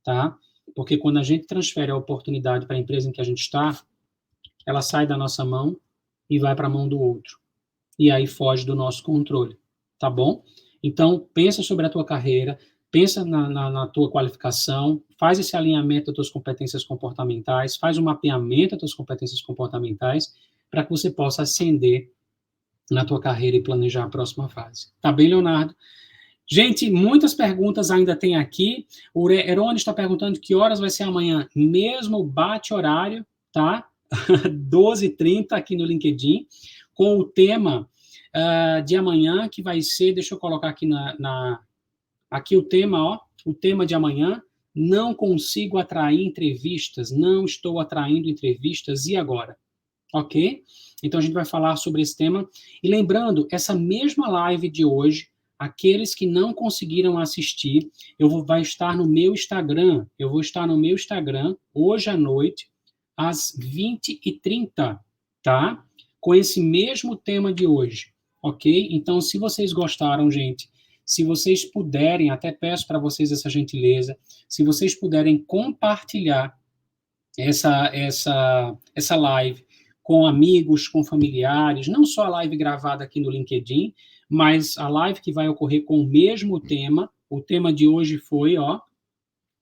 tá? Porque quando a gente transfere a oportunidade para a empresa em que a gente está, ela sai da nossa mão e vai para a mão do outro. E aí foge do nosso controle, tá bom? Então, pensa sobre a tua carreira, pensa na tua qualificação, faz esse alinhamento das tuas competências comportamentais, faz um mapeamento das tuas competências comportamentais, para que você possa ascender na tua carreira e planejar a próxima fase. Tá bem, Leonardo? Gente, muitas perguntas ainda tem aqui. O Erone está perguntando que horas vai ser amanhã. Mesmo bate-horário, tá? 12h30 aqui no LinkedIn, com o tema de amanhã, que vai ser, deixa eu colocar aqui aqui o tema, ó, o tema de amanhã, não consigo atrair entrevistas, não estou atraindo entrevistas, e agora? Ok? Então, a gente vai falar sobre esse tema. E lembrando, essa mesma live de hoje, aqueles que não conseguiram assistir, vai estar no meu Instagram. Eu vou estar no meu Instagram, hoje à noite, às 20h30, tá? Com esse mesmo tema de hoje, ok? Então, se vocês gostaram, gente, se vocês puderem, até peço para vocês essa gentileza, se vocês puderem compartilhar essa live com amigos, com familiares, não só a live gravada aqui no LinkedIn, mas a live que vai ocorrer com o mesmo tema. O tema de hoje foi,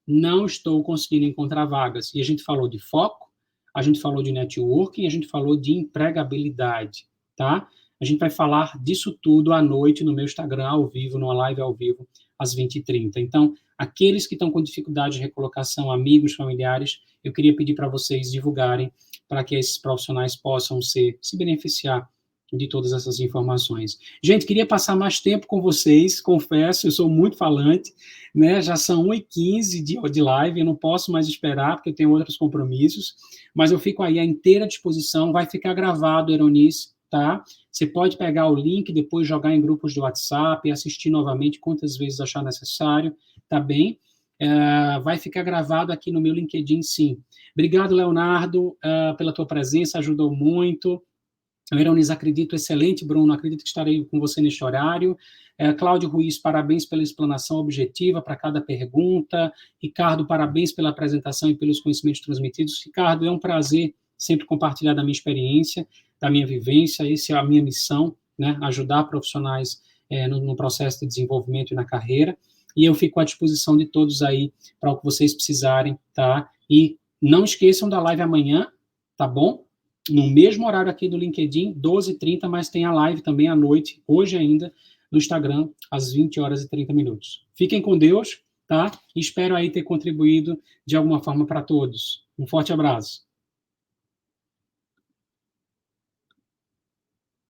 não estou conseguindo encontrar vagas. E a gente falou de foco, a gente falou de networking, a gente falou de empregabilidade, tá? A gente vai falar disso tudo à noite no meu Instagram, ao vivo, numa live ao vivo, às 20h30. Então, aqueles que estão com dificuldade de recolocação, amigos, familiares, eu queria pedir para vocês divulgarem, para que esses profissionais possam se beneficiar de todas essas informações. Gente, queria passar mais tempo com vocês, confesso, eu sou muito falante, né? Já são 1h15 de live, eu não posso mais esperar, porque eu tenho outros compromissos, mas eu fico aí à inteira disposição, vai ficar gravado, Eronice, tá? Você pode pegar o link, depois jogar em grupos de WhatsApp e assistir novamente quantas vezes achar necessário, tá bem? Vai ficar gravado aqui no meu LinkedIn, sim. Obrigado, Leonardo, pela tua presença, ajudou muito. Veronice, acredito, excelente, Bruno, acredito que estarei com você neste horário. Cláudio Ruiz, parabéns pela explanação objetiva para cada pergunta. Ricardo, parabéns pela apresentação e pelos conhecimentos transmitidos. Ricardo, é um prazer sempre compartilhar da minha experiência, da minha vivência, essa é a minha missão, né, ajudar profissionais no processo de desenvolvimento e na carreira, e eu fico à disposição de todos aí para o que vocês precisarem, tá? E não esqueçam da live amanhã, tá bom? No mesmo horário aqui do LinkedIn, 12h30, mas tem a live também à noite, hoje ainda, no Instagram, às 20h30. Fiquem com Deus, tá? Espero aí ter contribuído de alguma forma para todos. Um forte abraço.